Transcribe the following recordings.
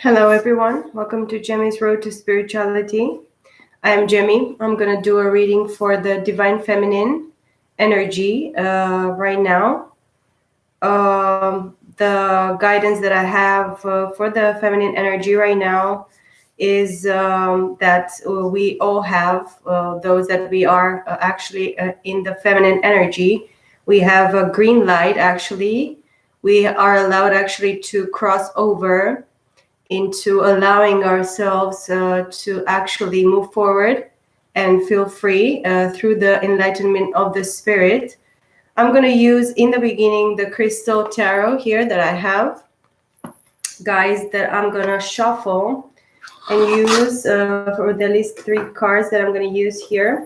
Hello, everyone. Welcome to Gemmy's Road to Spirituality. I am Gemmy. I'm going to do a reading for the Divine Feminine energy right now. The guidance that I have for the feminine energy right now is that we all have those that we are actually in the feminine energy. We have a green light, actually. We are allowed actually to cross over into allowing ourselves to actually move forward and feel free through the enlightenment of the spirit. I'm going to use in the beginning the crystal tarot here that I have, guys, that I'm going to shuffle and use for the least 3 cards that I'm going to use here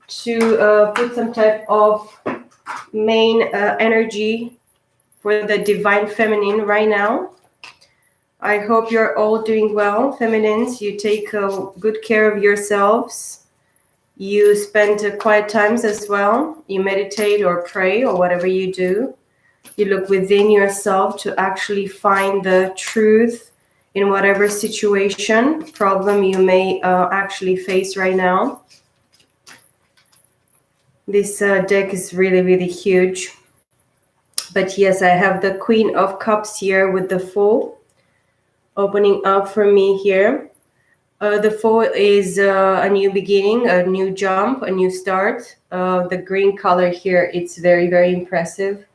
to put some type of main energy for the divine feminine right now. I hope you're all doing well, feminines. You take good care of yourselves. You spend quiet times as well. You meditate or pray or whatever you do. You look within yourself to actually find the truth in whatever situation, problem you may actually face right now. This deck is really, really huge. But yes, I have the Queen of Cups here with the Fool opening up for me here. The Fool is a new beginning, a new jump, a new start. The green color here, it's very, very impressive.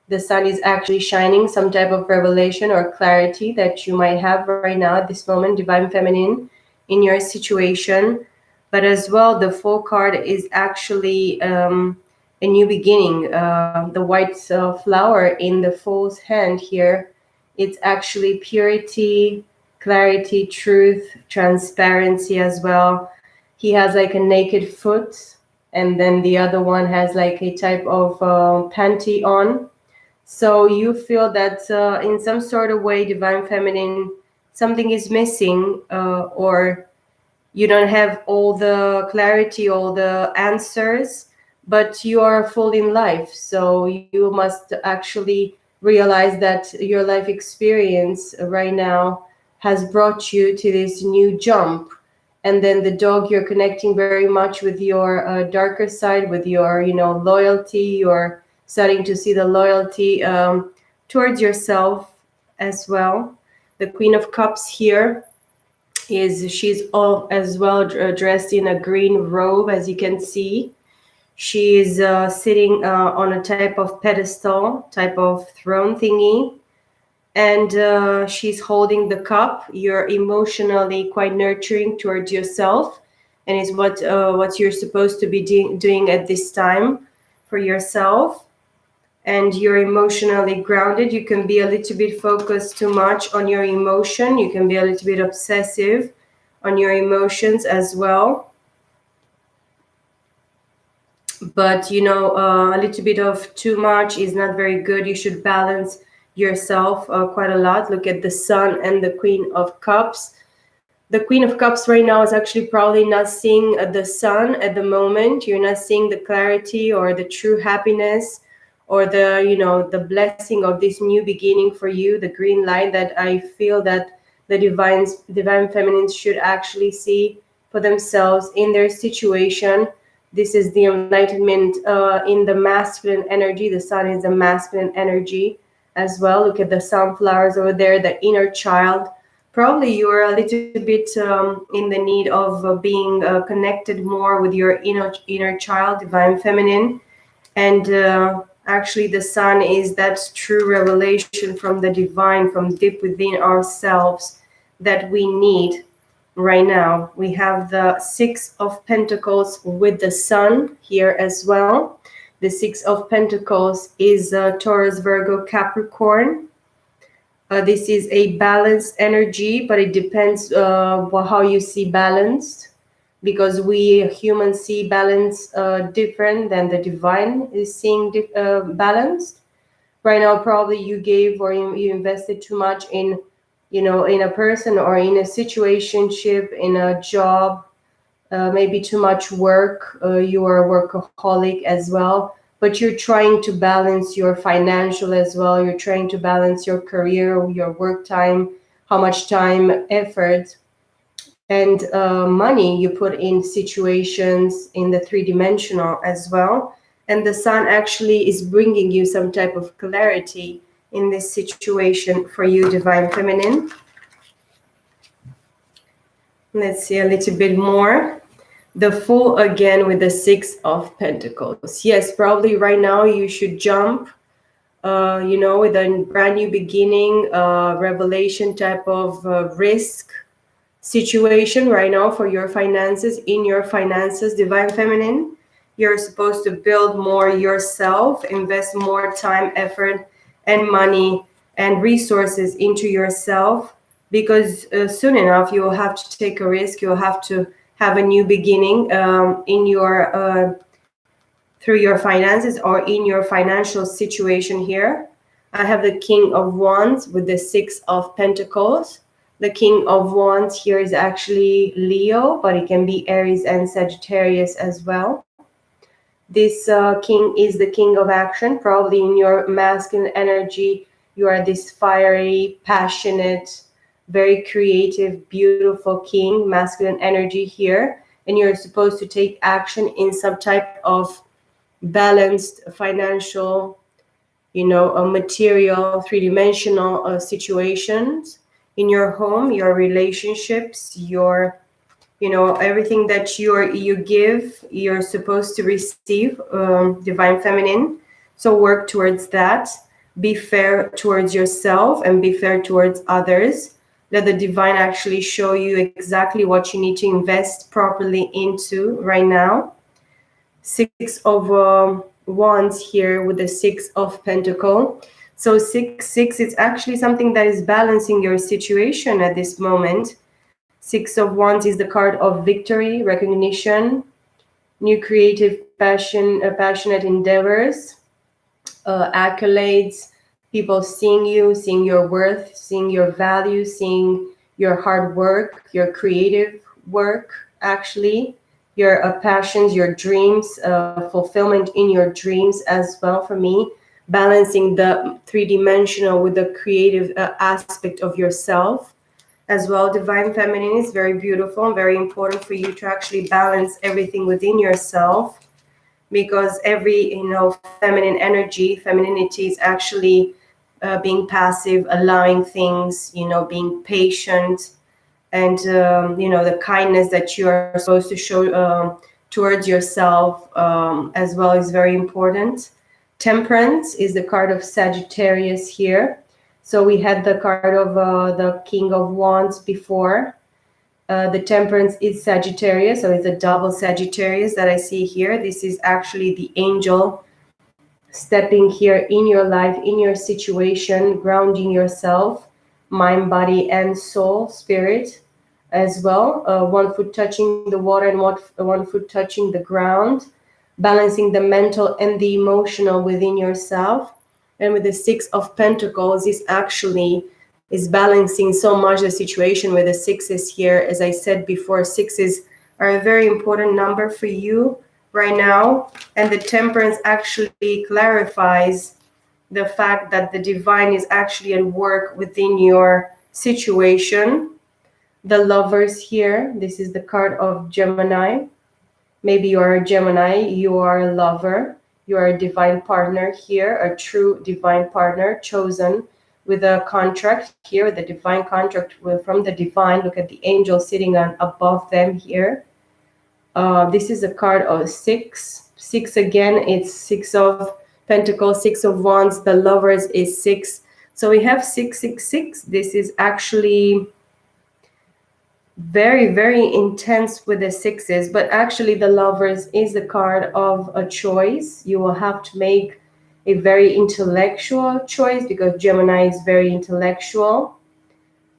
The sun is actually shining, some type of revelation or clarity that you might have right now at this moment, divine feminine, in your situation. But as well, the Fool card is actually a new beginning. The white flower in the Fool's hand here, it's actually purity, clarity, truth, transparency as well. He has like a naked foot, and then the other one has like a type of panty on. So you feel that in some sort of way, divine feminine, something is missing, or you don't have all the clarity, all the answers, but you are full in life. So you must actually realize that your life experience right now has brought you to this new jump. And then the dog, you're connecting very much with your darker side, with your, loyalty. You're starting to see the loyalty towards yourself as well. The Queen of Cups here she's all as well dressed in a green robe, as you can see. She is sitting on a type of pedestal, type of throne thingy, and she's holding the cup. You're emotionally quite nurturing towards yourself, and is what you're supposed to be doing at this time for yourself. And you're emotionally grounded. You can be a little bit focused too much on your emotion. You can be a little bit obsessive on your emotions as well. But a little bit of too much is not very good. You should balance yourself quite a lot. Look at the Sun and the Queen of Cups. The Queen of Cups right now is actually probably not seeing the sun at the moment. You're not seeing the clarity or the true happiness or the blessing of this new beginning for you, the green light that I feel that the divine feminines should actually see for themselves in their situation. This is the enlightenment in the masculine energy. The sun is the masculine energy as well. Look at the sunflowers over there, the inner child. Probably you are a little bit in the need of being connected more with your inner child, divine feminine. And actually the sun is that true revelation from the divine, from deep within ourselves that we need right now. We have the 6 of Pentacles with the sun here as well. The 6 of Pentacles is Taurus, Virgo, Capricorn. This is a balanced energy, but it depends how you see balanced, because we humans see balance different than the divine is seeing balanced. Right now, probably you gave or you invested too much in, in a person or in a situationship, in a job, maybe too much work. You are a workaholic as well, but you're trying to balance your financial as well. You're trying to balance your career, your work time, how much time, effort, and money you put in situations in the three-dimensional as well. And the sun actually is bringing you some type of clarity in this situation for you, Divine Feminine. Let's see a little bit more. The Fool again with the Six of Pentacles. Yes, probably right now you should jump, with a brand new beginning, revelation type of risk situation right now for your finances. In your finances, Divine Feminine, you're supposed to build more yourself, invest more time, effort, and money and resources into yourself, because soon enough you will have to take a risk. You'll have to have a new beginning in your through your finances or in your financial situation here. I have the King of Wands with the Six of Pentacles. The King of Wands here is actually Leo, but it can be Aries and Sagittarius as well. This king is the king of action. Probably in your masculine energy, you are this fiery, passionate, very creative, beautiful king, masculine energy here. And you're supposed to take action in some type of balanced financial, material, three-dimensional situations in your home, your relationships, your everything that you give, you're supposed to receive, Divine Feminine. So work towards that. Be fair towards yourself and be fair towards others. Let the divine actually show you exactly what you need to invest properly into right now. Six of Wands here with the Six of Pentacle. So 6 is actually something that is balancing your situation at this moment. Six of Wands is the card of victory, recognition, new creative passion, passionate endeavors, accolades, people seeing you, seeing your worth, seeing your value, seeing your hard work, your creative work, actually, your passions, your dreams, fulfillment in your dreams as well for me. Balancing the three-dimensional with the creative aspect of yourself as well. Divine Feminine is very beautiful and very important for you to actually balance everything within yourself, because every feminine energy, femininity is actually being passive, allowing things, being patient, and the kindness that you are supposed to show towards yourself as well is very important. Temperance is the card of Sagittarius here. So we had the card of the King of Wands before. The Temperance is Sagittarius, so it's a double Sagittarius that I see here. This is actually the angel stepping here in your life, in your situation, grounding yourself, mind, body, and soul, spirit as well. One foot touching the water and one foot touching the ground, balancing the mental and the emotional within yourself. And with the Six of Pentacles, this actually is balancing so much the situation with the sixes here. As I said before, sixes are a very important number for you right now. And the Temperance actually clarifies the fact that the divine is actually at work within your situation. The Lovers here, this is the card of Gemini. Maybe you are a Gemini, you are a lover, you are a divine partner here, a true divine partner chosen with a contract here, the divine contract from the divine. Look at the angel sitting on above them here. This is a card of 6. 6 again, it's Six of Pentacles, Six of Wands. The Lovers is 6. So we have 666. This is actually very, very intense with the sixes, but actually the Lovers is the card of a choice. You will have to make a very intellectual choice, because Gemini is very intellectual,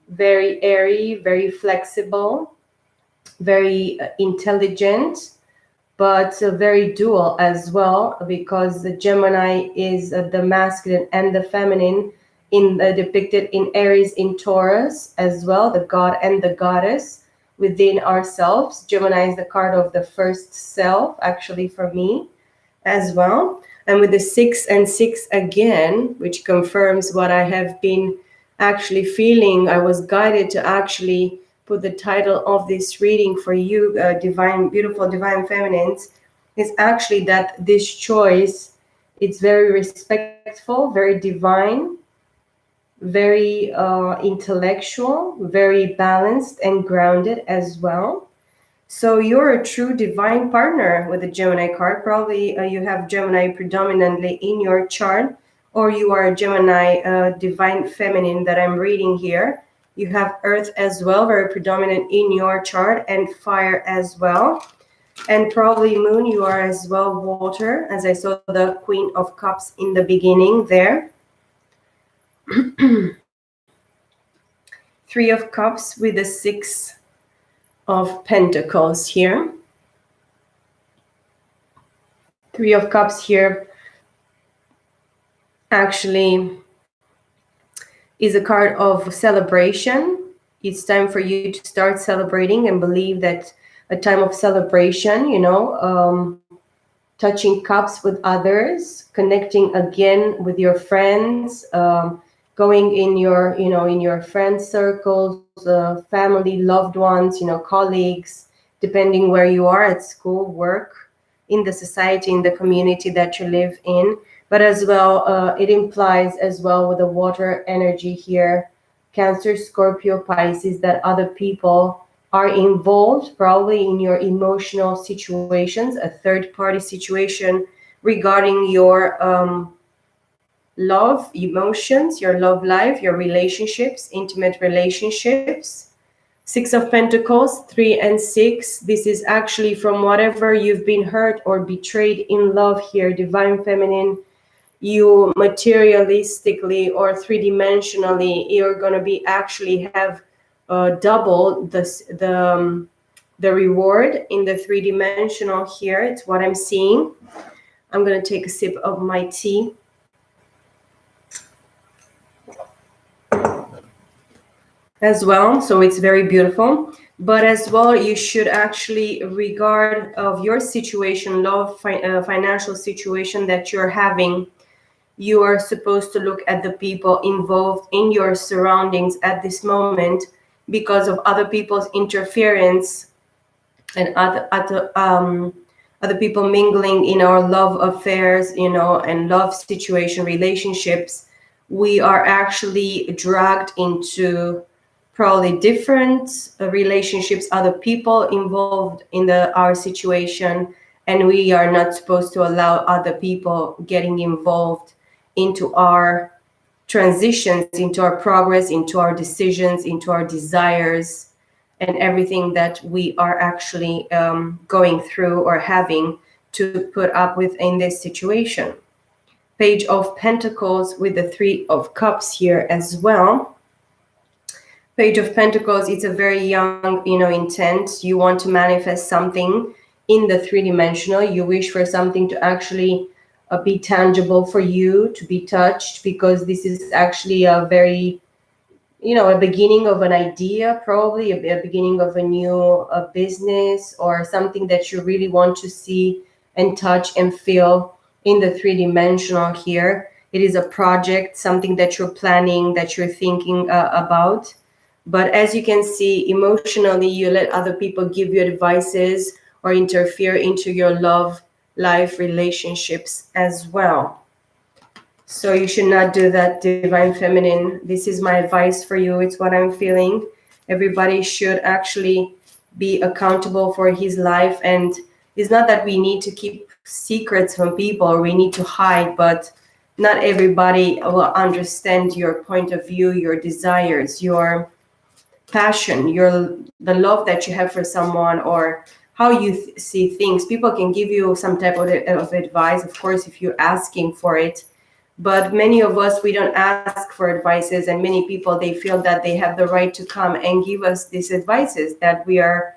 very airy, very flexible, very intelligent, but very dual as well, because the Gemini is the masculine and the feminine depicted in Aries, in Taurus as well, the god and the goddess within ourselves. Gemini is the card of the first self, actually, for me as well. And with the 6 and 6 again, which confirms what I have been actually feeling, I was guided to actually put the title of this reading for you, divine, beautiful divine feminines, is actually that this choice, it's very respectful, very divine, very intellectual, very balanced and grounded as well. So you're a true divine partner with the Gemini card. Probably you have Gemini predominantly in your chart, or you are a Gemini divine feminine that I'm reading here. You have Earth as well, very predominant in your chart, and fire as well. And probably Moon, you are as well water, as I saw the Queen of Cups in the beginning there. Three of Cups with the Six of Pentacles here. Three of Cups here actually is a card of celebration. It's time for you to start celebrating and believe that a time of celebration, touching cups with others, connecting again with your friends, going in your, in your friend circles, family, loved ones, colleagues, depending where you are at school, work, in the society, in the community that you live in. But as well, it implies as well with the water energy here, Cancer, Scorpio, Pisces, that other people are involved probably in your emotional situations, a third party situation regarding your love, emotions, your love life, your relationships, intimate relationships. Six of Pentacles, 3 and 6. This is actually from whatever you've been hurt or betrayed in love here, divine feminine. You materialistically or three-dimensionally, you're going to be actually have double the reward in the three-dimensional here. It's what I'm seeing. I'm going to take a sip of my tea. As well, so it's very beautiful. But as well, you should actually regard of your situation, love, financial situation that you're having. You are supposed to look at the people involved in your surroundings at this moment, because of other people's interference and other people mingling in our love affairs, and love situation, relationships. We are actually dragged into probably different relationships, other people involved in our situation, and we are not supposed to allow other people getting involved into our transitions, into our progress, into our decisions, into our desires, and everything that we are actually going through or having to put up with in this situation. Page of Pentacles with the Three of Cups here as well. Page of Pentacles, it's a very young, intent. You want to manifest something in the three-dimensional. You wish for something to actually be tangible for you, to be touched, because this is actually a very, a beginning of an idea, probably a beginning of a new business, or something that you really want to see and touch and feel in the three-dimensional here. It is a project, something that you're planning, that you're thinking about. But as you can see, emotionally, you let other people give you advices or interfere into your love life relationships as well. So you should not do that, divine feminine. This is my advice for you. It's what I'm feeling. Everybody should actually be accountable for his life. And it's not that we need to keep secrets from people or we need to hide, but not everybody will understand your point of view, your desires, your passion, the love that you have for someone, or how you see things. People can give you some type of advice, of course, if you're asking for it. But many of us, we don't ask for advices, and many people, they feel that they have the right to come and give us these advices that we are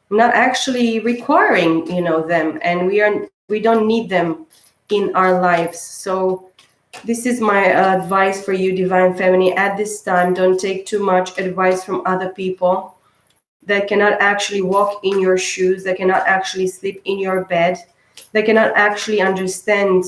not actually requiring, them, and we don't need them in our lives. So this is my advice for you, divine feminine. At this time, don't take too much advice from other people that cannot actually walk in your shoes, that cannot actually sleep in your bed, that cannot actually understand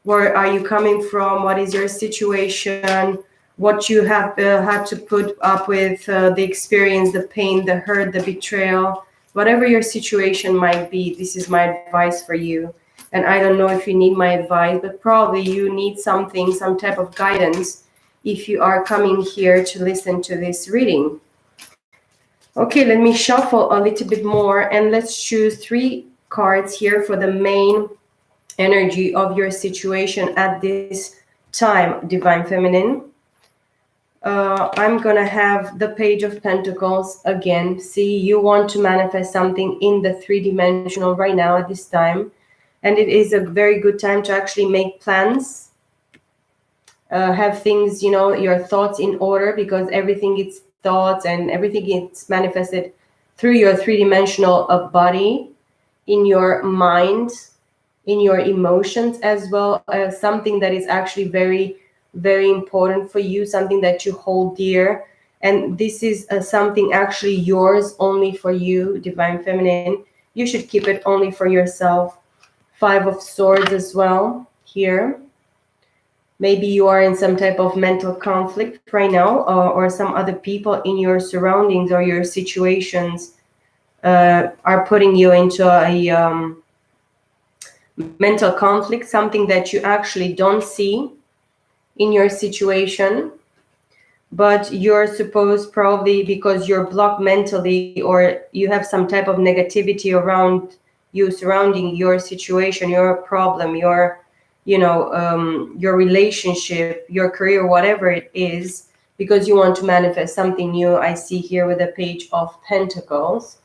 where are you coming from, what is your situation, what you have had to put up with, the experience, the pain, the hurt, the betrayal, whatever your situation might be. This is my advice for you. And I don't know if you need my advice, but probably you need something, some type of guidance if you are coming here to listen to this reading. Okay, let me shuffle a little bit more and let's choose 3 cards here for the main energy of your situation at this time, Divine Feminine. I'm gonna have the Page of Pentacles again. See, you want to manifest something in the 3-dimensional right now at this time, and it is a very good time to actually make plans, have things, you know, your thoughts in order, because everything is thoughts and everything is manifested through your 3-dimensional body, in your mind, in your emotions as well. Something that is actually very, very important for you, something that you hold dear. And this is something actually yours, only for you, Divine Feminine. You should keep it only for yourself. 5 of Swords as well here. Maybe you are in some type of mental conflict right now, or some other people in your surroundings or your situations are putting you into a mental conflict, something that you actually don't see in your situation, but you're supposed, probably because you're blocked mentally, or you have some type of negativity around you, surrounding your situation, your problem, your, you know, your relationship, your career, whatever it is, because you want to manifest something new. I see here with the Page of Pentacles,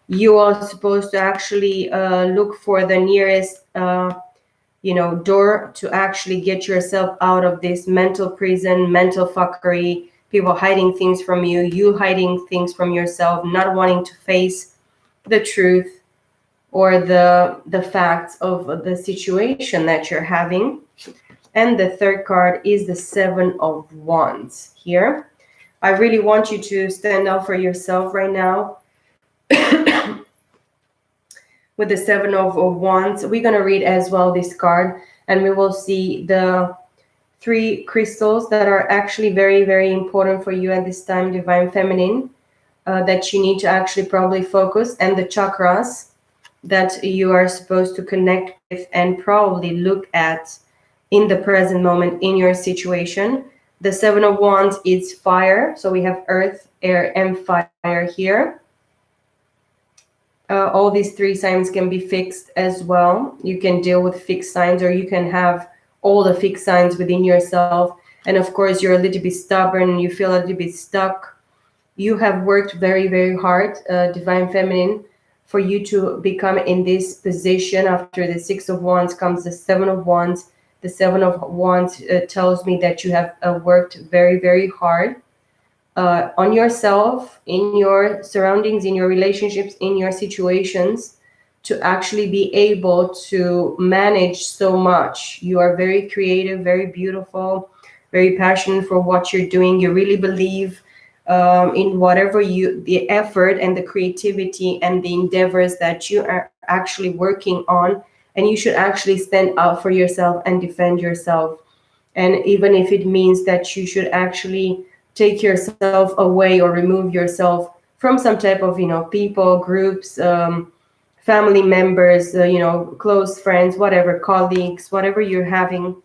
you are supposed to actually look for the nearest you know, door to actually get yourself out of this mental prison, mental fuckery, people hiding things from you, you hiding things from yourself, not wanting to face the truth or the facts of the situation that you're having. And the 3rd card is the 7 of Wands here. I really want you to stand up for yourself right now. With the 7 of Wands, we're going to read as well this card, and we will see the 3 crystals that are actually very, very important for you at this time, Divine Feminine, that you need to actually probably focus, and the chakras that you are supposed to connect with and probably look at in the present moment in your situation. The 7 of Wands is fire, so we have earth, air, and fire here. All these 3 signs can be fixed as well. You can deal with fixed signs, or you can have all the fixed signs within yourself. And of course, you're a little bit stubborn and you feel a little bit stuck. You have worked very, very hard, Divine Feminine, for you to become in this position. After the 6 of Wands comes the 7 of Wands. The 7 of Wands tells me that you have worked very, very hard on yourself, in your surroundings, in your relationships, in your situations, to actually be able to manage so much. You are very creative, very beautiful, very passionate for what you're doing. You really believe in whatever the effort and the creativity and the endeavors that you are actually working on. And you should actually stand up for yourself and defend yourself. And even if it means that you should actually take yourself away or remove yourself from some type of, you know, people, groups, family members, you know, close friends, whatever, colleagues, whatever you're having,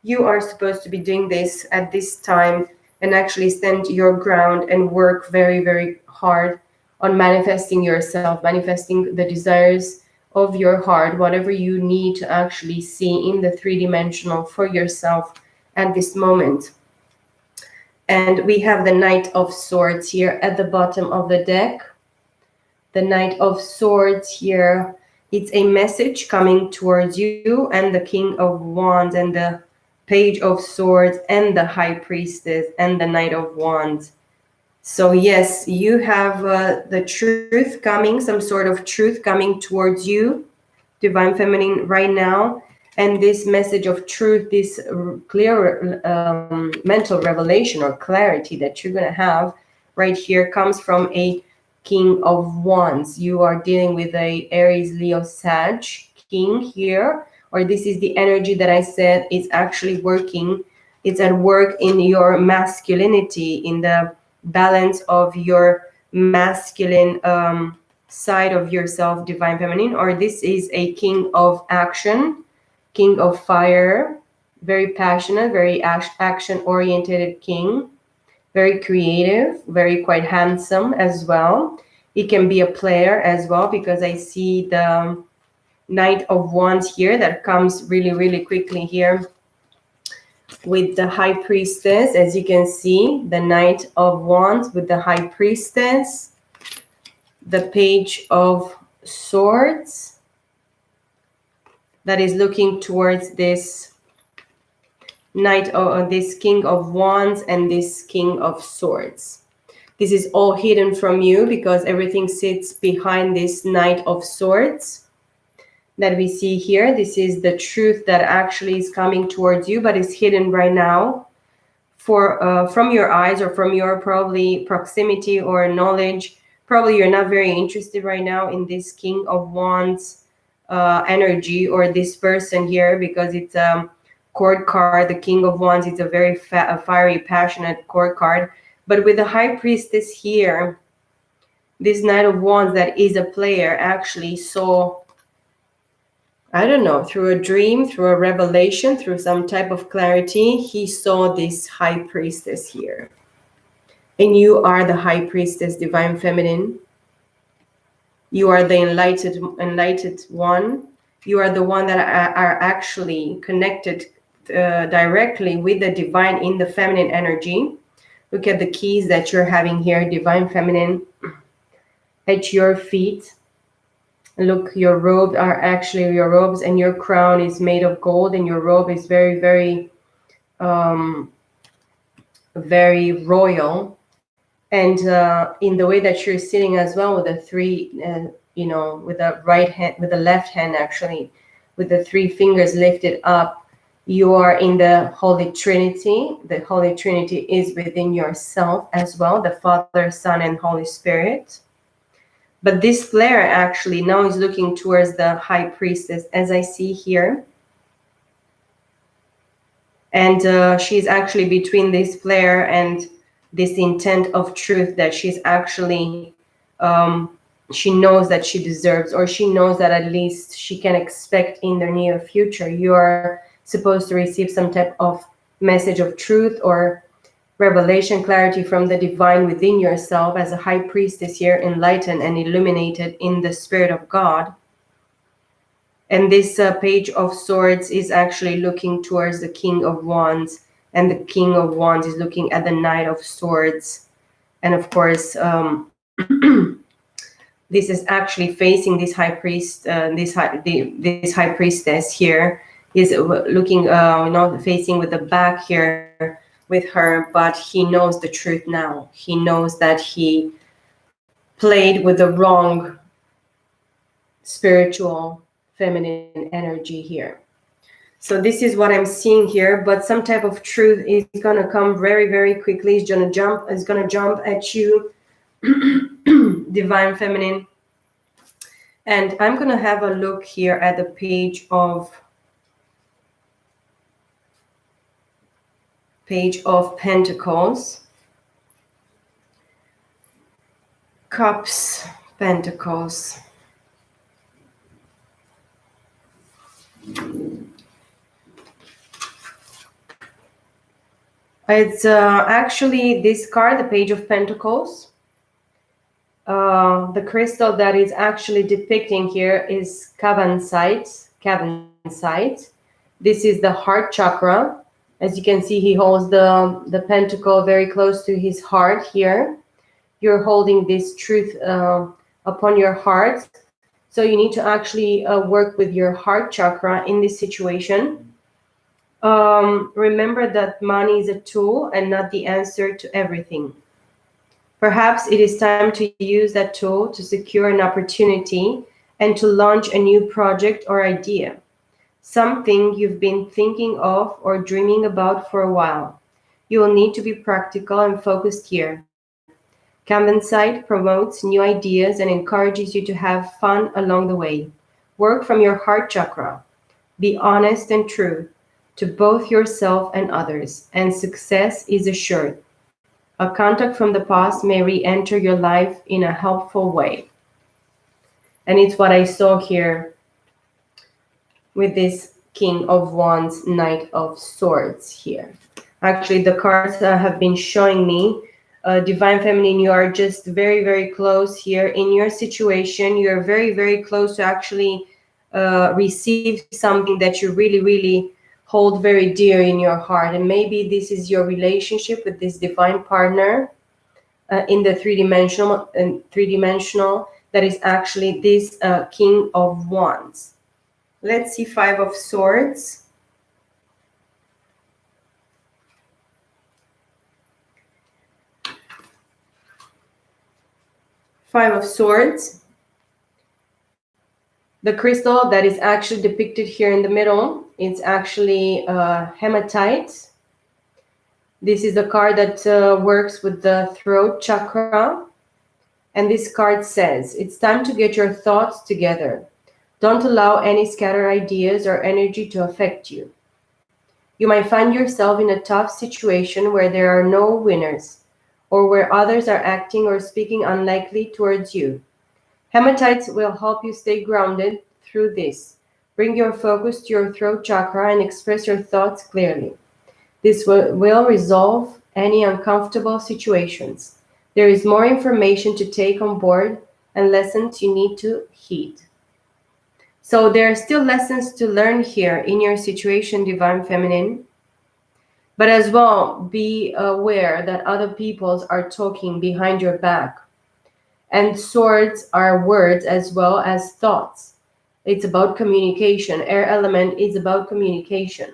you are supposed to be doing this at this time and actually stand your ground and work very, very hard on manifesting yourself, manifesting the desires of your heart, whatever you need to actually see in the 3-dimensional for yourself at this moment. And we have the Knight of Swords here at the bottom of the deck. The Knight of Swords here, it's a message coming towards you, and the King of Wands and the Page of Swords and the High Priestess and the Knight of Wands. So yes, you have the truth coming, some sort of truth coming towards you, Divine Feminine, right now. And this message of truth, this clear mental revelation or clarity that you're going to have right here comes from a King of Wands. You are dealing with a Aries, Leo, Sag king here, or this is the energy that I said is actually working It's at work in your masculinity, in the balance of your masculine side of yourself, divine feminine. Or this is a king of action, king of fire, very passionate, very action oriented king, very creative, very quite handsome as well. It can be a player as well, because I see the Knight of Wands here that comes really, really quickly here with the High Priestess. As you can see, the Knight of Wands with the High Priestess, the Page of Swords that is looking towards this Knight of this King of Wands and this King of Swords. This is all hidden from you because everything sits behind this Knight of Swords that we see here. This is the truth that actually is coming towards you, but is hidden right now from your eyes or from your probably proximity or knowledge. Probably you're not very interested right now in this King of Wands energy or this person here, because it's court card. The King of Wands is a very fiery, passionate court card. But with the High Priestess here, this Knight of Wands that is a player actually saw, I don't know, through a dream, through a revelation, through some type of clarity, he saw this High Priestess here. And you are the High Priestess, divine feminine. You are the enlightened one. You are the one that are actually connected directly with the divine in the feminine energy. Look at the keys that you're having here, divine feminine, at your feet. Look, your robes are actually your robes, and your crown is made of gold, and your robe is very, very, very royal. And in the way that you're sitting as well, with the three, with the right hand, with the left hand actually, with the three fingers lifted up, you are in the Holy Trinity. The Holy Trinity is within yourself as well, the Father, Son, and Holy Spirit. But this flare actually now is looking towards the High Priestess, as I see here. And she's actually between this flare and this intent of truth that she's actually, she knows that she deserves, or she knows that at least she can expect in the near future. You are supposed to receive some type of message of truth or revelation, clarity from the divine within yourself as a High Priestess here, enlightened and illuminated in the Spirit of God. And this Page of Swords is actually looking towards the King of Wands, and the King of Wands is looking at the Knight of Swords. And of course, this is actually facing this High Priest, this High Priestess here is looking, facing with the back here with her, but he knows the truth now. He knows that he played with the wrong spiritual feminine energy here. So this is what I'm seeing here, but some type of truth is going to come very, very quickly. It's going to jump at you, divine feminine. And I'm going to have a look here at the Page of Pentacles, Cups, Pentacles. It's actually this card, the Page of Pentacles. The crystal that is actually depicting here is Cavansite. This is the heart chakra. As you can see, he holds the pentacle very close to his heart here. You're holding this truth upon your heart. So you need to actually work with your heart chakra in this situation. Remember that money is a tool and not the answer to everything. Perhaps it is time to use that tool to secure an opportunity and to launch a new project or idea. Something you've been thinking of or dreaming about for a while. You will need to be practical and focused here. Cavansite promotes new ideas and encourages you to have fun along the way. Work from your heart chakra. Be honest and true. to both yourself and others, and success is assured. A contact from the past may re-enter your life in a helpful way. And it's what I saw here with this King of Wands, Knight of Swords here. Actually, the cards have been showing me, Divine Feminine, you are just very, very close here in your situation. You're very, very close to actually receive something that you really, really hold very dear in your heart. And maybe this is your relationship with this divine partner in the three-dimensional, that is actually this King of Wands. Let's see, Five of Swords. Five of Swords. The crystal that is actually depicted here in the middle, it's actually hematite. This is a card that works with the throat chakra. And this card says, it's time to get your thoughts together. Don't allow any scattered ideas or energy to affect you. You might find yourself in a tough situation where there are no winners, or where others are acting or speaking unlikely towards you. Hematites will help you stay grounded through this. Bring your focus to your throat chakra and express your thoughts clearly. This will resolve any uncomfortable situations. There is more information to take on board and lessons you need to heed. So there are still lessons to learn here in your situation, Divine Feminine. But as well, be aware that other peoples are talking behind your back. And swords are words as well as thoughts. It's about communication. Air element is about communication.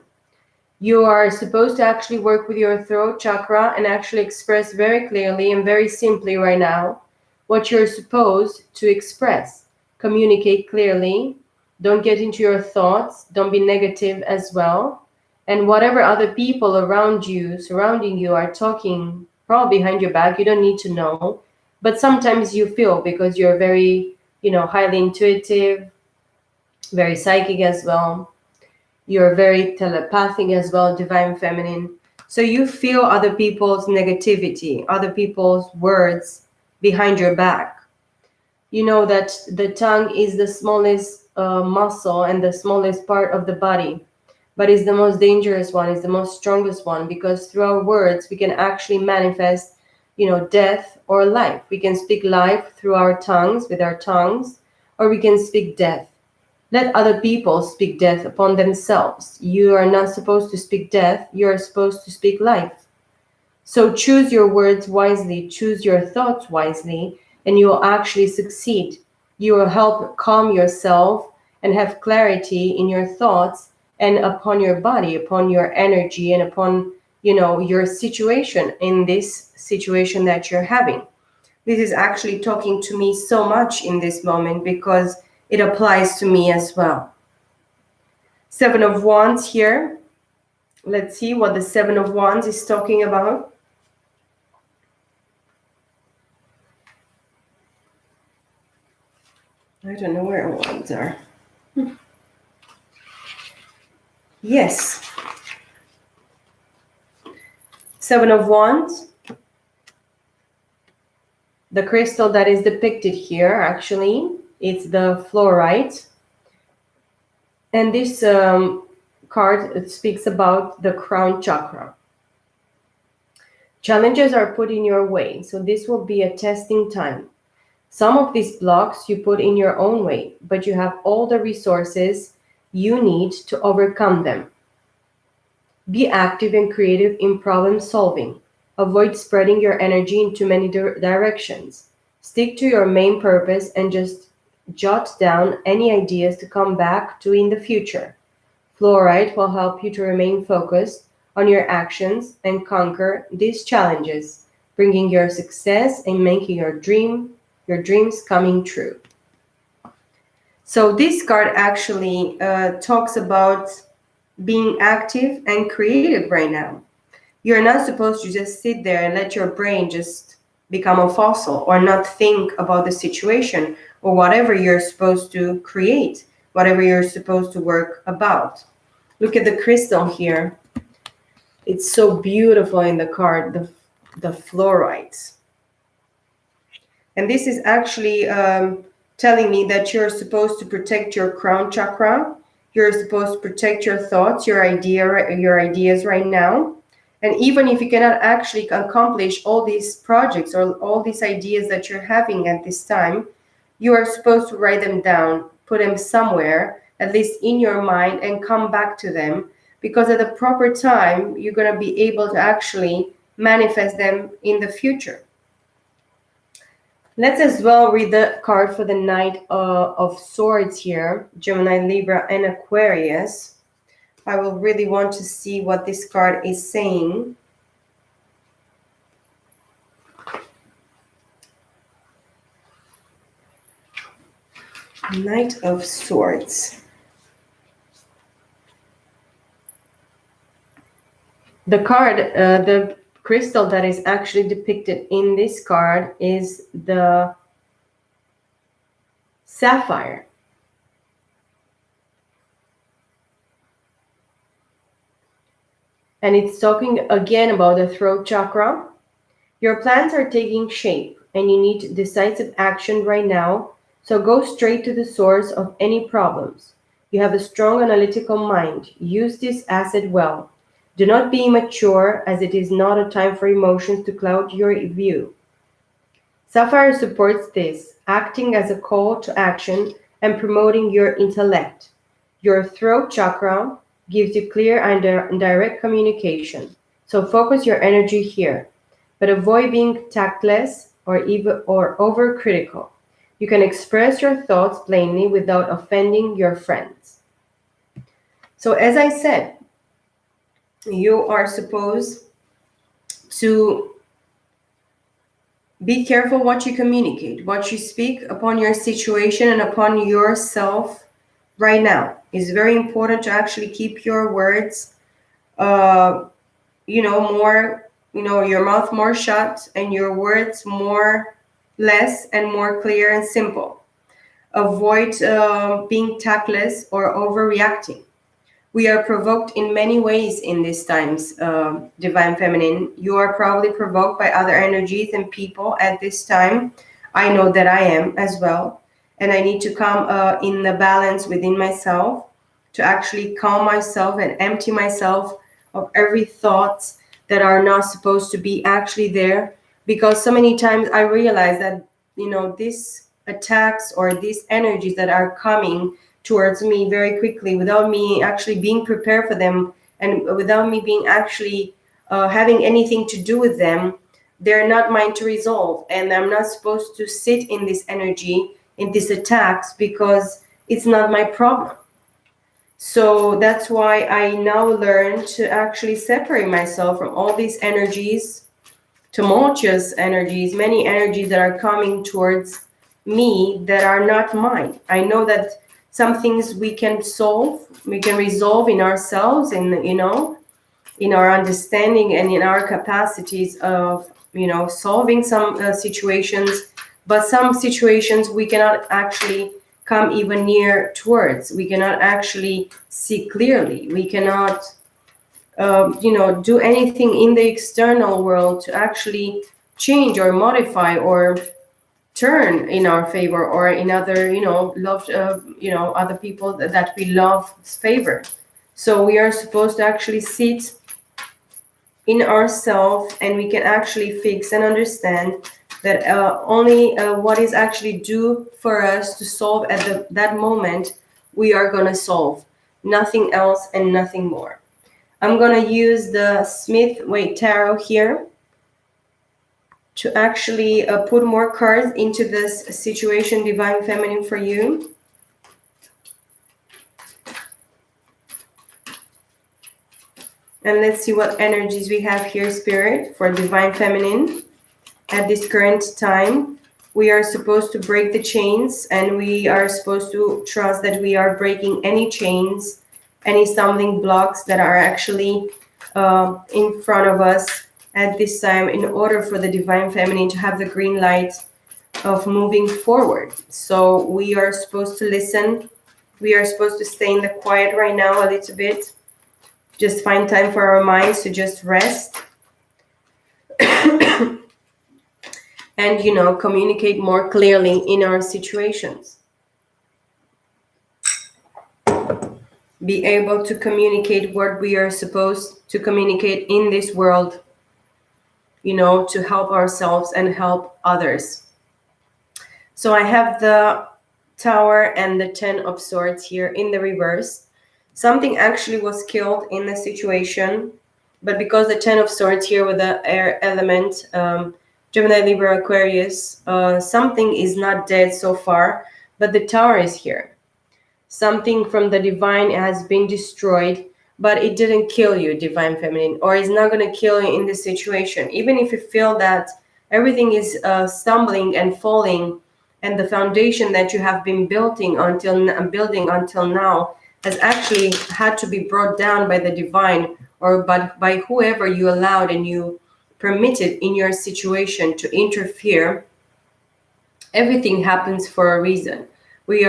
You are supposed to actually work with your throat chakra and actually express very clearly and very simply right now what you're supposed to express. Communicate clearly. Don't get into your thoughts. Don't be negative as well. And whatever other people around you, surrounding you, are talking probably behind your back, you don't need to know. But sometimes you feel, because you're very, highly intuitive, very psychic as well. You're very telepathic as well, Divine Feminine. So you feel other people's negativity, other people's words behind your back. You know that the tongue is the smallest muscle and the smallest part of the body, but is the most dangerous one, is the most strongest one, because through our words we can actually manifest, death or life. We can speak life through our tongues, with our tongues, or we can speak death. Let other people speak death upon themselves. You are not supposed to speak death. You are supposed to speak life. So choose your words wisely, choose your thoughts wisely, and you will actually succeed. You will help calm yourself and have clarity in your thoughts and upon your body, upon your energy, and upon, your situation, in this situation that you're having. This is actually talking to me so much in this moment because it applies to me as well. Seven of Wands here. Let's see what the Seven of Wands is talking about. I don't know where wands are. Yes. Seven of Wands. The crystal that is depicted here, actually, it's the fluorite. And this card speaks about the crown chakra. Challenges are put in your way, so this will be a testing time. Some of these blocks you put in your own way, but you have all the resources you need to overcome them. Be active and creative in problem solving. Avoid spreading your energy in too many directions. Stick to your main purpose and just jot down any ideas to come back to in the future. Fluorite will help you to remain focused on your actions and conquer these challenges, bringing your success and making your dreams coming true. So this card actually talks about being active and creative right now. You're not supposed to just sit there and let your brain just become a fossil or not think about the situation or whatever you're supposed to create, whatever you're supposed to work about. Look at the crystal here. It's so beautiful in the card, the fluorites. And this is actually telling me that you're supposed to protect your crown chakra. You're supposed to protect your thoughts, your ideas right now. And even if you cannot actually accomplish all these projects or all these ideas that you're having at this time, you are supposed to write them down, put them somewhere, at least in your mind, and come back to them. Because at the proper time, you're going to be able to actually manifest them in the future. Let's as well read the card for the Knight of Swords here, Gemini, Libra, and Aquarius. I will really want to see what this card is saying. Knight of Swords. The card, the crystal that is actually depicted in this card is the sapphire. And it's talking again about the throat chakra. Your plans are taking shape and you need decisive action right now. So go straight to the source of any problems. You have a strong analytical mind. Use this asset well. Do not be immature, as it is not a time for emotions to cloud your view. Sapphire supports this, acting as a call to action and promoting your intellect. Your throat chakra gives you clear and direct communication. So focus your energy here, but avoid being tactless or overcritical. You can express your thoughts plainly without offending your friends. So as I said, you are supposed to be careful what you communicate, what you speak upon your situation and upon yourself right now. It's very important to actually keep your words, more, your mouth more shut and your words more less and more clear and simple. Avoid being tactless or overreacting. We are provoked in many ways in these times, Divine Feminine. You are probably provoked by other energies and people at this time. I know that I am as well. And I need to come in the balance within myself to actually calm myself and empty myself of every thoughts that are not supposed to be actually there. Because so many times I realize that, these attacks or these energies that are coming towards me very quickly without me actually being prepared for them and without me being actually having anything to do with them, they're not mine to resolve. And I'm not supposed to sit in this energy, in these attacks, because it's not my problem. So that's why I now learn to actually separate myself from all these energies, tumultuous energies, many energies that are coming towards me that are not mine. I know that some things we can solve, we can resolve in ourselves and, in our understanding and in our capacities of, solving some situations. But some situations we cannot actually come even near towards. We cannot actually see clearly. We cannot, do anything in the external world to actually change or modify or turn in our favor or in other, loved, other people that we love's favor. So we are supposed to actually sit in ourselves and we can actually fix and understand that only what is actually due for us to solve at that moment, we are going to solve. Nothing else and nothing more. I'm going to use the Smith-Waite Tarot here to actually put more cards into this situation, Divine Feminine, for you. And let's see what energies we have here, Spirit, for Divine Feminine. At this current time, we are supposed to break the chains, and we are supposed to trust that we are breaking any chains, any stumbling blocks that are actually in front of us at this time, in order for the Divine Feminine to have the green light of moving forward. So we are supposed to listen. We are supposed to stay in the quiet right now a little bit just find time for our minds to just rest and, you know, communicate more clearly in our situations. Be able to communicate what we are supposed to communicate in this world, you know, to help ourselves and help others. So I have the Tower and the Ten of Swords here in the reverse. Something actually was killed in the situation, but because the Ten of Swords here with the air element, Gemini, Libra, Aquarius, something is not dead so far, but the Tower is here. Something from the divine has been destroyed, but it didn't kill you, Divine Feminine, or it's not going to kill you in this situation. Even if you feel that everything is stumbling and falling, and the foundation that you have been building until now has actually had to be brought down by the divine, or by whoever you allowed and you permitted in your situation to interfere. Everything happens for a reason. We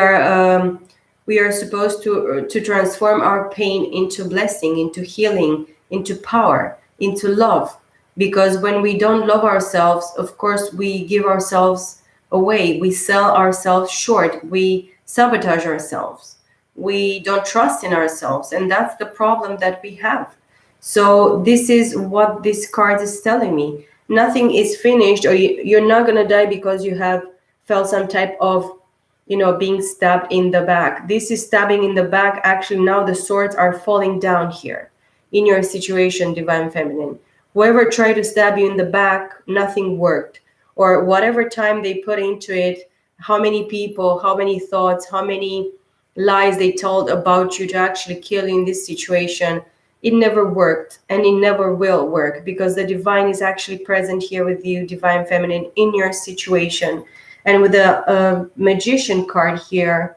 are supposed to transform our pain into blessing, into healing, into power, into love. Because when we don't love ourselves, of course, we give ourselves away. We sell ourselves short. We sabotage ourselves. We don't trust in ourselves. And that's the problem that we have. So this is what this card is telling me. Nothing is finished, or you're not going to die because you have felt some type of, you know, being stabbed in the back. This is stabbing in the back. Actually, now the swords are falling down here in your situation, Divine Feminine. Whoever tried to stab you in the back, nothing worked. Or whatever time they put into it, how many people, how many thoughts, how many lies they told about you to actually kill you in this situation, it never worked, and it never will work, because the divine is actually present here with you, Divine Feminine, in your situation. And with the Magician card here,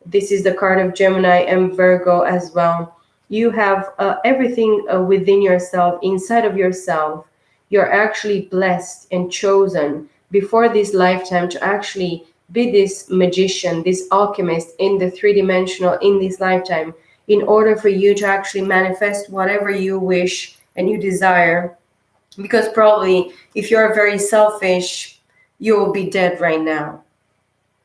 this is the card of Gemini and Virgo as well. You have everything within yourself, inside of yourself. You're actually blessed and chosen before this lifetime to actually be this magician, this alchemist in the three-dimensional in this lifetime, in order for you to actually manifest whatever you wish and you desire. Because probably if you're very selfish, you will be dead right now.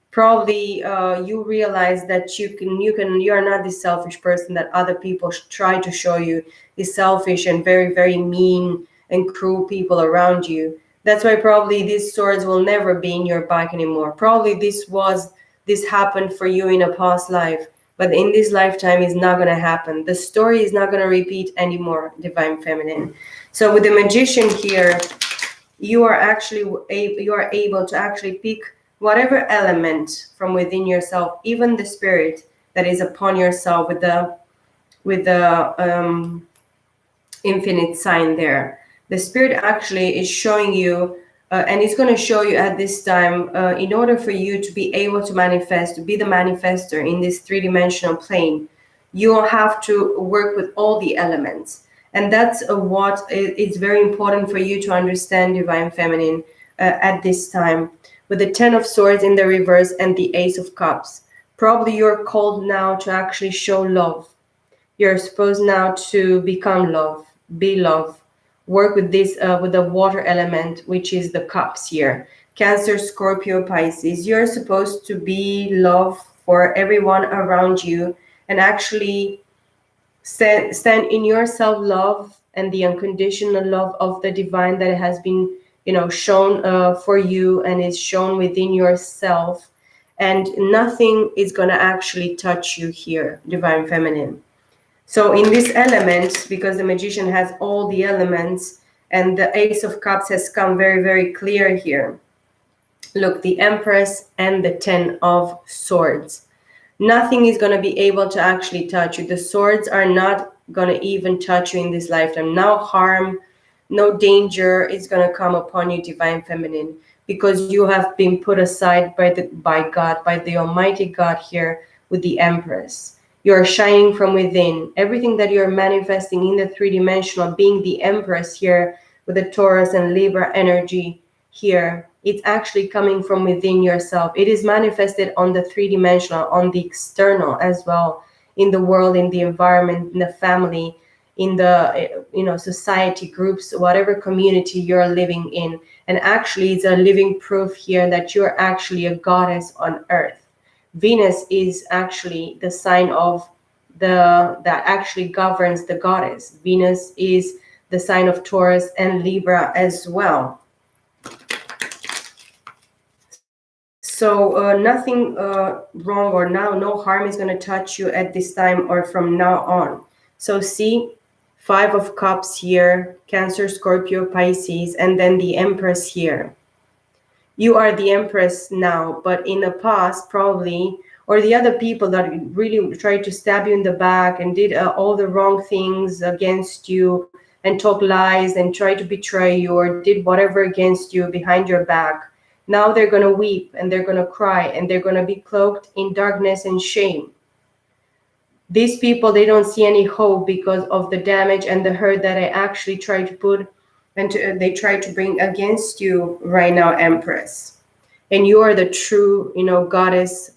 Probably you realize that you're not this selfish person that other people try to show you, is selfish and very, very mean and cruel people around you. That's why probably these swords will never be in your back anymore. Probably this happened for you in a past life, but in this lifetime is not going to happen. The story is not going to repeat anymore, Divine Feminine. So with the Magician here, you are able to actually pick whatever element from within yourself, even the spirit that is upon yourself with the infinite sign there. The spirit actually is showing you, and it's going to show you at this time, in order for you to be able to manifest, to be the manifester in this three-dimensional plane, you'll have to work with all the elements. And that's what it's very important for you to understand, Divine Feminine, at this time. With the Ten of Swords in the reverse and the Ace of Cups. Probably you're called now to actually show love. You're supposed now to become love, be love. Work with this, with the water element, which is the cups here. Cancer, Scorpio, Pisces. You're supposed to be love for everyone around you and actually stand in your self-love and the unconditional love of the divine that has been, you know, shown for you and is shown within yourself. And nothing is going to actually touch you here, Divine Feminine. So in this element, because the Magician has all the elements and the Ace of Cups has come very, very clear here. Look, the Empress and the Ten of Swords. Nothing is going to be able to actually touch you. The swords are not going to even touch you in this lifetime. No harm, no danger is going to come upon you, Divine Feminine, because you have been put aside by God, by the Almighty God here with the Empress. You're shining from within. Everything that you're manifesting in the three-dimensional, being the Empress here with the Taurus and Libra energy here, it's actually coming from within yourself. It is manifested on the three-dimensional, on the external as well, in the world, in the environment, in the family, in the society groups, whatever community you're living in. And actually it's a living proof here that you're actually a goddess on earth. Venus is actually the sign of the that actually governs the goddess. Venus is the sign of Taurus and Libra as well. So nothing wrong, or now no harm is going to touch you at this time or from now on. So see, 5 of Cups here, Cancer, Scorpio, Pisces, and then the Empress here. You are the Empress now, but in the past probably, or the other people that really tried to stab you in the back and did all the wrong things against you and talk lies and tried to betray you or did whatever against you behind your back. Now they're going to weep and they're going to cry and they're going to be cloaked in darkness and shame. These people, they don't see any hope because of the damage and the hurt that I actually try to put and they try to bring against you right now, Empress. And you are the true, goddess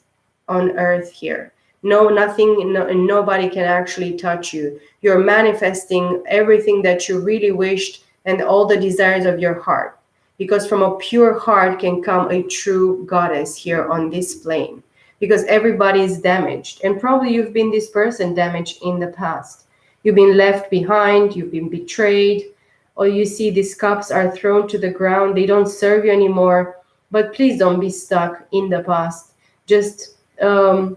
on earth here. No, nothing, nobody can actually touch you. You're manifesting everything that you really wished and all the desires of your heart. Because from a pure heart can come a true goddess here on this plane. Because everybody is damaged. And probably you've been this person damaged in the past. You've been left behind, you've been betrayed, or you see these cups are thrown to the ground. They don't serve you anymore. But please don't be stuck in the past. Just throw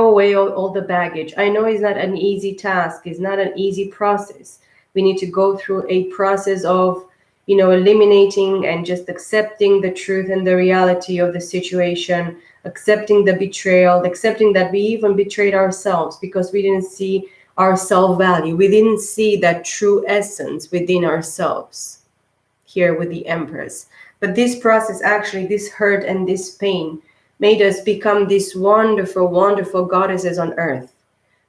away all the baggage. I know it's not an easy task. It's not an easy process. We need to go through a process of, eliminating and just accepting the truth and the reality of the situation, accepting the betrayal, accepting that we even betrayed ourselves because we didn't see our self-value. We didn't see that true essence within ourselves here with the Empress. But this process, actually, this hurt and this pain made us become these wonderful, wonderful goddesses on earth.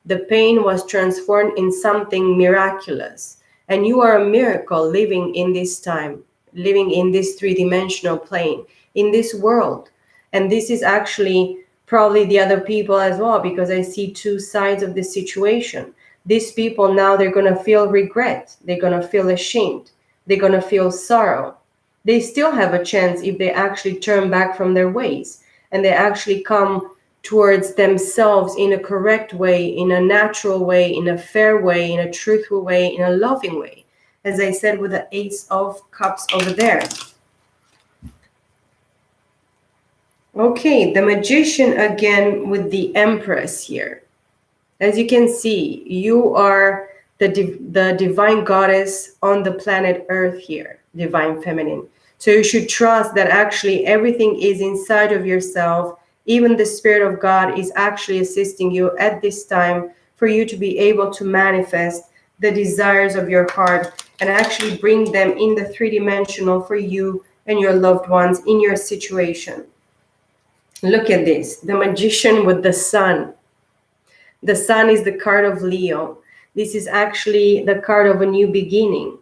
The pain was transformed in something miraculous. And you are a miracle living in this time, living in this three-dimensional plane, in this world. And this is actually probably the other people as well, because I see two sides of this situation. These people now, they're going to feel regret. They're going to feel ashamed. They're going to feel sorrow. They still have a chance if they actually turn back from their ways and they actually come towards themselves in a correct way, in a natural way, in a fair way, in a truthful way, in a loving way. As I said with the Ace of Cups over there. Okay, the Magician again with the Empress here. As you can see, you are the divine goddess on the planet Earth here, divine feminine. So you should trust that actually everything is inside of yourself. Even the Spirit of God is actually assisting you at this time for you to be able to manifest the desires of your heart and actually bring them in the three-dimensional for you and your loved ones in your situation. Look at this, the Magician with the Sun. The Sun is the card of Leo. This is actually the card of a new beginning,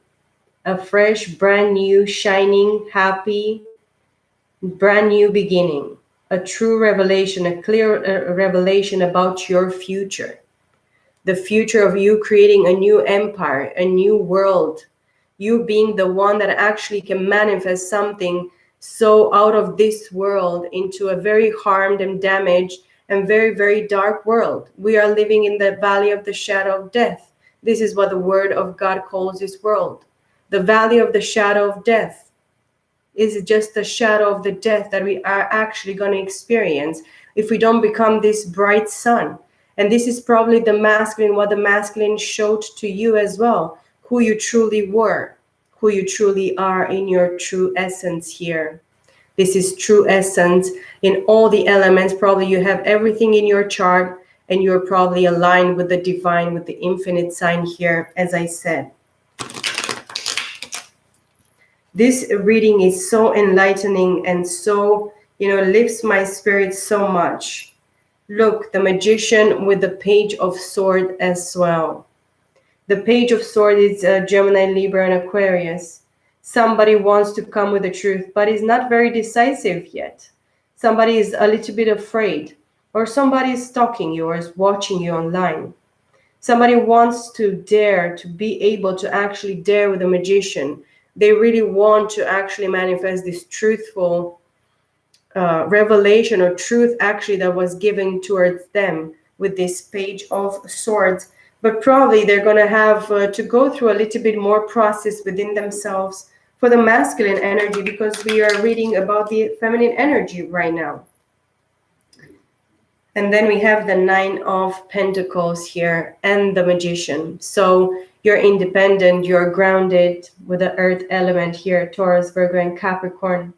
a fresh, brand new, shining, happy, brand new beginning, a true revelation, a clear revelation about your future, the future of you creating a new empire, a new world, you being the one that actually can manifest something so out of this world into a very harmed and damaged and very, very dark world. We are living in the valley of the shadow of death. This is what the word of God calls this world. The valley of the shadow of death is just the shadow of the death that we are actually going to experience if we don't become this bright sun. And this is probably the masculine, what the masculine showed to you as well, who you truly were, who you truly are in your true essence here. This is true essence in all the elements. Probably you have everything in your chart and you're probably aligned with the divine, with the infinite sign here, as I said. This reading is so enlightening and so, lifts my spirit so much. Look, the Magician with the Page of Swords as well. The Page of Swords is Gemini, Libra, and Aquarius. Somebody wants to come with the truth, but is not very decisive yet. Somebody is a little bit afraid, or somebody is stalking you or is watching you online. Somebody wants to dare, to be able to actually dare with a magician. They really want to actually manifest this truthful revelation or truth actually that was given towards them with this page of swords. But probably they're going to have to go through a little bit more process within themselves for the masculine energy, because we are reading about the feminine energy right now. And then we have the 9 of Pentacles here and the Magician. So you're independent, you're grounded with the earth element here, Taurus, Virgo, and Capricorn.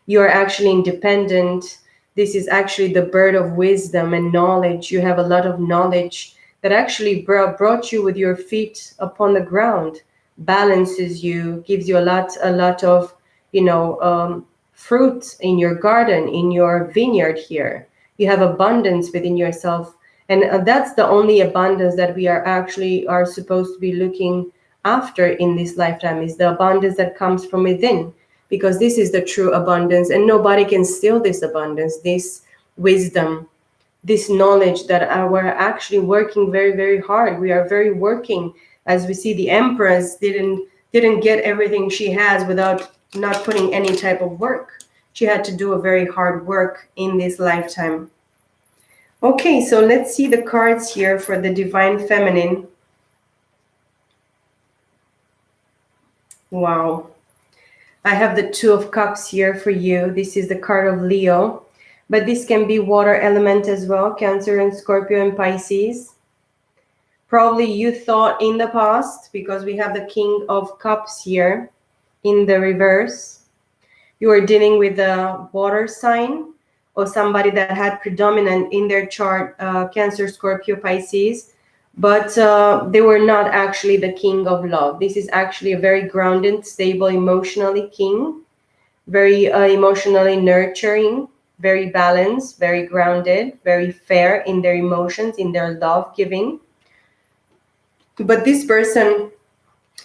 You are actually independent. This is actually the bird of wisdom and knowledge. You have a lot of knowledge that actually brought you with your feet upon the ground, balances you, gives you a lot of, fruit in your garden, in your vineyard here. You have abundance within yourself. And that's the only abundance that we are supposed to be looking after in this lifetime, is the abundance that comes from within, because this is the true abundance, and nobody can steal this abundance, this wisdom, this knowledge that we're actually working very, very hard. We are very working. As we see, the Empress didn't get everything she has without not putting any type of work. She had to do a very hard work in this lifetime. Okay, so let's see the cards here for the Divine Feminine. Wow. I have the 2 of Cups here for you. This is the card of Leo, but this can be water element as well, Cancer and Scorpio and Pisces. Probably you thought in the past, because we have the King of Cups here in the reverse, you are dealing with a water sign or somebody that had predominant in their chart Cancer, Scorpio, Pisces, but they were not actually the king of love. This is actually a very grounded, stable, emotionally king, very emotionally nurturing, very balanced, very grounded, very fair in their emotions, in their love giving. But this person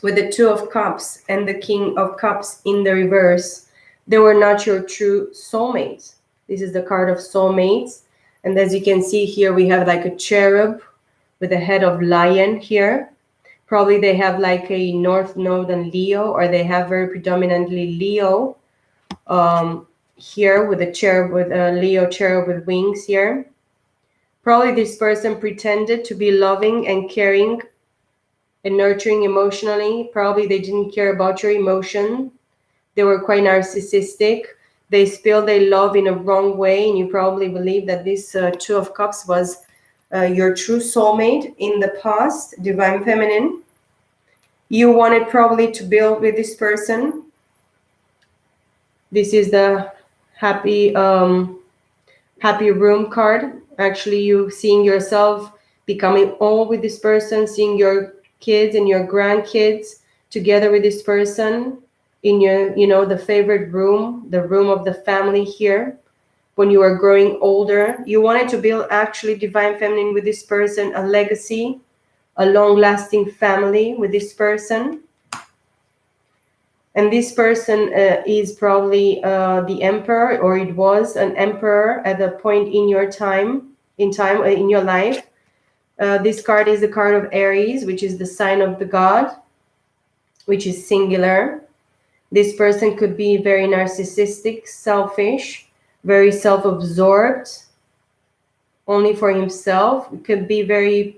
with the 2 of Cups and the King of Cups in the reverse, they were not your true soulmates. This is the card of soulmates. And as you can see here, we have like a cherub with a head of lion here. Probably they have like a North Node and Leo, or they have very predominantly Leo here with a cherub, with a Leo cherub with wings here. Probably this person pretended to be loving and caring and nurturing emotionally. Probably they didn't care about your emotion. They were quite narcissistic. They spilled their love in a wrong way, and you probably believe that this 2 of Cups was your true soulmate in the past, Divine Feminine. You wanted probably to build with this person. This is the happy room card. Actually, you seeing yourself becoming old with this person, seeing your kids and your grandkids together with this person in your, the favorite room, the room of the family here. When you are growing older, you wanted to build actually Divine Feminine with this person, a legacy, a long-lasting family with this person. And this person is probably the emperor, or it was an emperor at a point in your in your life. This card is the card of Aries, which is the sign of the god, which is singular. This person could be very narcissistic, selfish, very self-absorbed, only for himself. It could be very,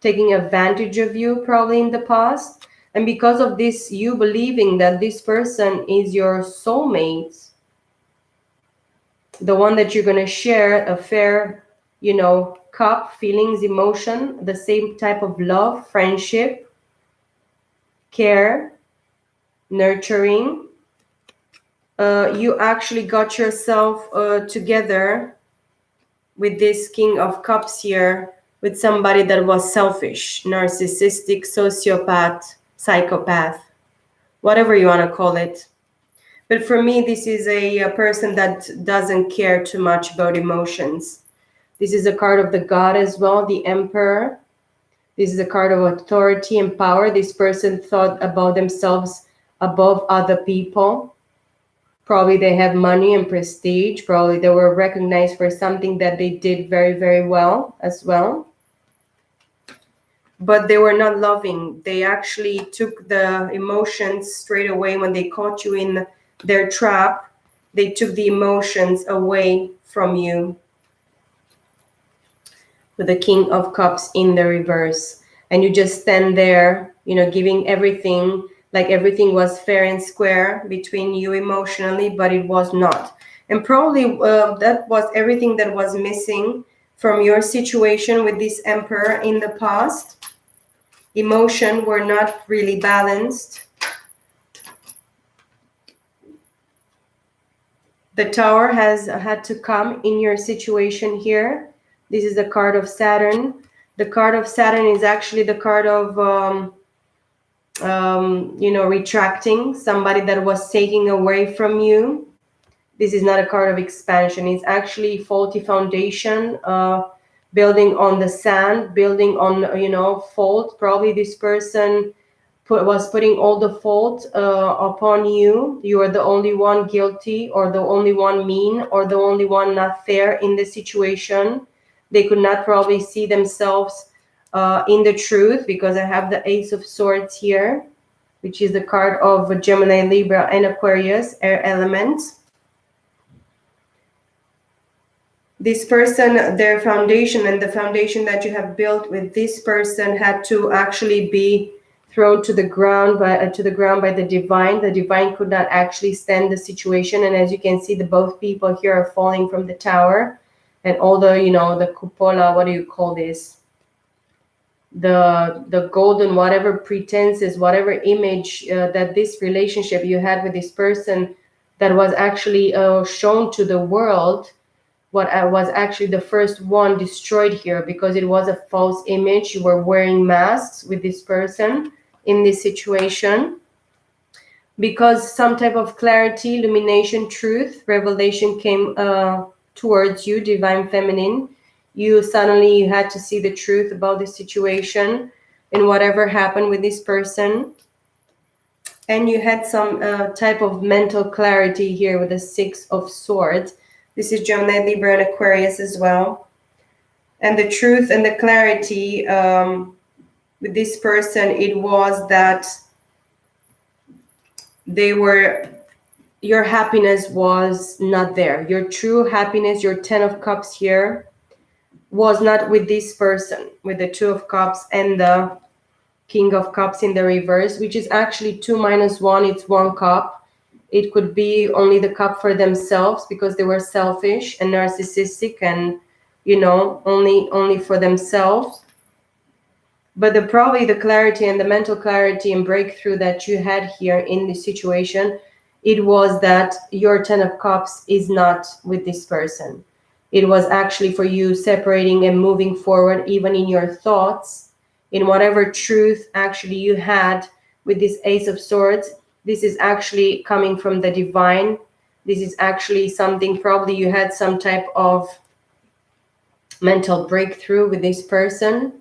taking advantage of you probably in the past. And because of this, you believing that this person is your soulmate, the one that you're going to share a fair, cup, feelings, emotion, the same type of love, friendship, care, nurturing. You actually got yourself together with this King of Cups here, with somebody that was selfish, narcissistic, sociopath, psychopath, whatever you want to call it. But for me, this is a person that doesn't care too much about emotions. This is a card of the god as well, the Emperor. This is a card of authority and power. This person thought about themselves above other people. Probably they have money and prestige. Probably they were recognized for something that they did very, very well as well. but they were not loving. They actually took the emotions straight away when they caught you in their trap. They took the emotions away from you, with the King of Cups in the reverse. And you just stand there, you know, giving everything, like everything was fair and square between you emotionally, but it was not. And probably that was everything that was missing from your situation with this Emperor in the past. Emotion were not really balanced. The Tower has had to come in your situation here. This is the card of Saturn. The card of Saturn is actually the card of, you know, retracting, somebody that was taking away from you. This is not a card of expansion. It's actually faulty foundation, building on the sand, building on, you know, fault. Probably this person was putting all the fault upon you. You are the only one guilty, or the only one mean, or the only one not fair in the situation. They could not probably see themselves in the truth, because I have the Ace of Swords here, which is the card of Gemini, Libra, and Aquarius, air element. This person, their foundation, and the foundation that you have built with this person had to actually be thrown to the ground by the divine. The divine could not actually stand the situation, and as you can see, the both people here are falling from the tower, and all the, you know, the cupola, what do you call this, the golden, whatever pretenses, whatever image that this relationship you had with this person, that was actually shown to the world, what was actually the first one destroyed here, because it was a false image. You were wearing masks with this person in this situation, because some type of clarity, illumination, truth, revelation came towards you, divine feminine. You suddenly had to see the truth about the situation and whatever happened with this person. And you had some type of mental clarity here with the Six of Swords. This is Gemini, Libra, and Aquarius as well. And the truth and the clarity with this person, it was that your happiness was not there. Your true happiness, your 10 of Cups here, was not with this person, with the 2 of Cups and the King of Cups in the reverse, which is actually 2 minus 1, it's 1 cup. It could be only the cup for themselves, because they were selfish and narcissistic and, you know, only for themselves. But probably the clarity and the mental clarity and breakthrough that you had here in this situation, it was that your 10 of Cups is not with this person. It was actually for you separating and moving forward, even in your thoughts, in whatever truth actually you had with this Ace of Swords. This is actually coming from the divine. This is actually something, probably you had some type of mental breakthrough with this person,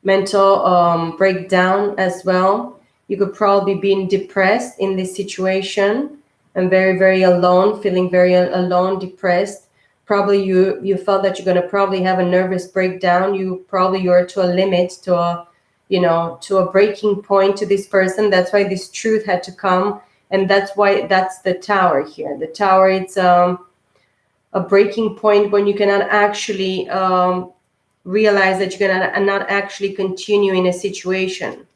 mental breakdown as well. You could probably be depressed in this situation and very, very alone, feeling very alone, depressed. Probably you felt that you're going to probably have a nervous breakdown. You're to a limit, to a, you know, to a breaking point to this person. That's why this truth had to come. And that's why that's the Tower here. The Tower, it's a breaking point when you cannot actually realize that you're gonna not actually continue in a situation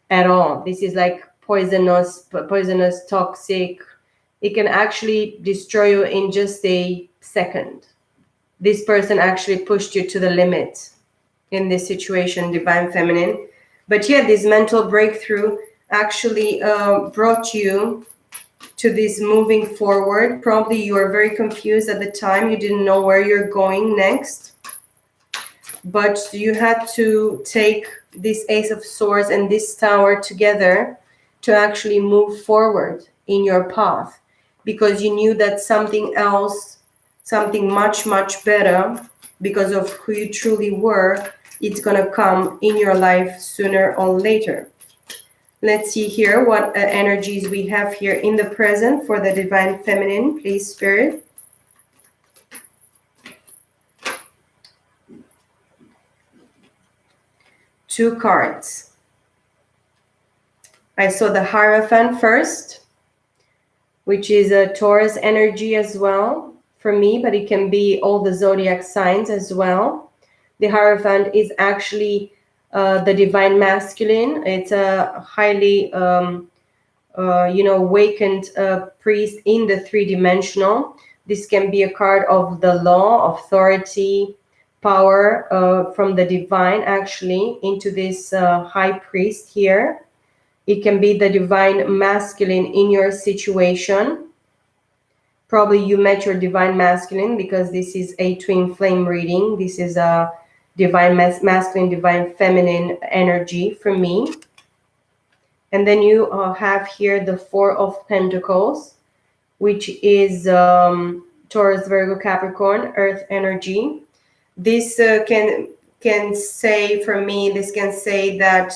at all. This is like poisonous, toxic. It can actually destroy you in just a second. This person actually pushed you to the limit in this situation, divine feminine. But yeah, this mental breakthrough actually brought you to this moving forward. Probably you were very confused at the time. You didn't know where you're going next. But you had to take this Ace of Swords and this Tower together to actually move forward in your path, because you knew that something else, something much, much better, because of who you truly were, it's going to come in your life sooner or later. Let's see here what energies we have here in the present for the divine feminine, please, Spirit. 2 cards. I saw the Hierophant first, which is a Taurus energy as well for me, but it can be all the zodiac signs as well. The Hierophant is actually the divine masculine. It's a highly awakened priest in the 3-dimensional. This can be a card of the law, authority, power from the divine actually into this high priest here. It can be the divine masculine in your situation. Probably you met your divine masculine because this is a twin flame reading. This is a divine masculine, divine feminine energy for me. And then you have here the 4 of Pentacles, which is Taurus, Virgo, Capricorn, Earth energy. This can say, for me, this can say that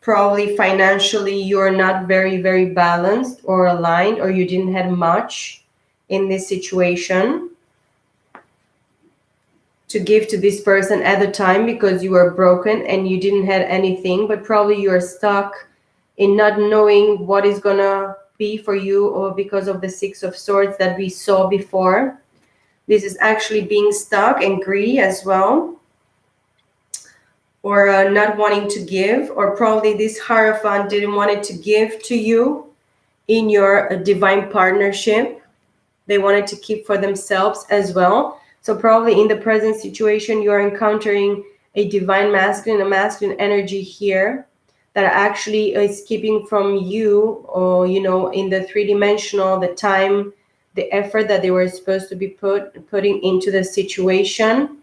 probably financially you're not very, very balanced or aligned, or you didn't have much in this situation to give to this person at the time because you were broken and you didn't have anything, but probably you're stuck in not knowing what is gonna be for you, or because of the 6 of Swords that we saw before. This is actually being stuck and greedy as well, or not wanting to give, or probably this Hierophant didn't want it to give to you in your divine partnership. They wanted to keep for themselves as well. So probably in the present situation, you're encountering a divine masculine, a masculine energy here that actually is keeping from you, or, in the 3-dimensional, the time, the effort that they were supposed to be putting into the situation.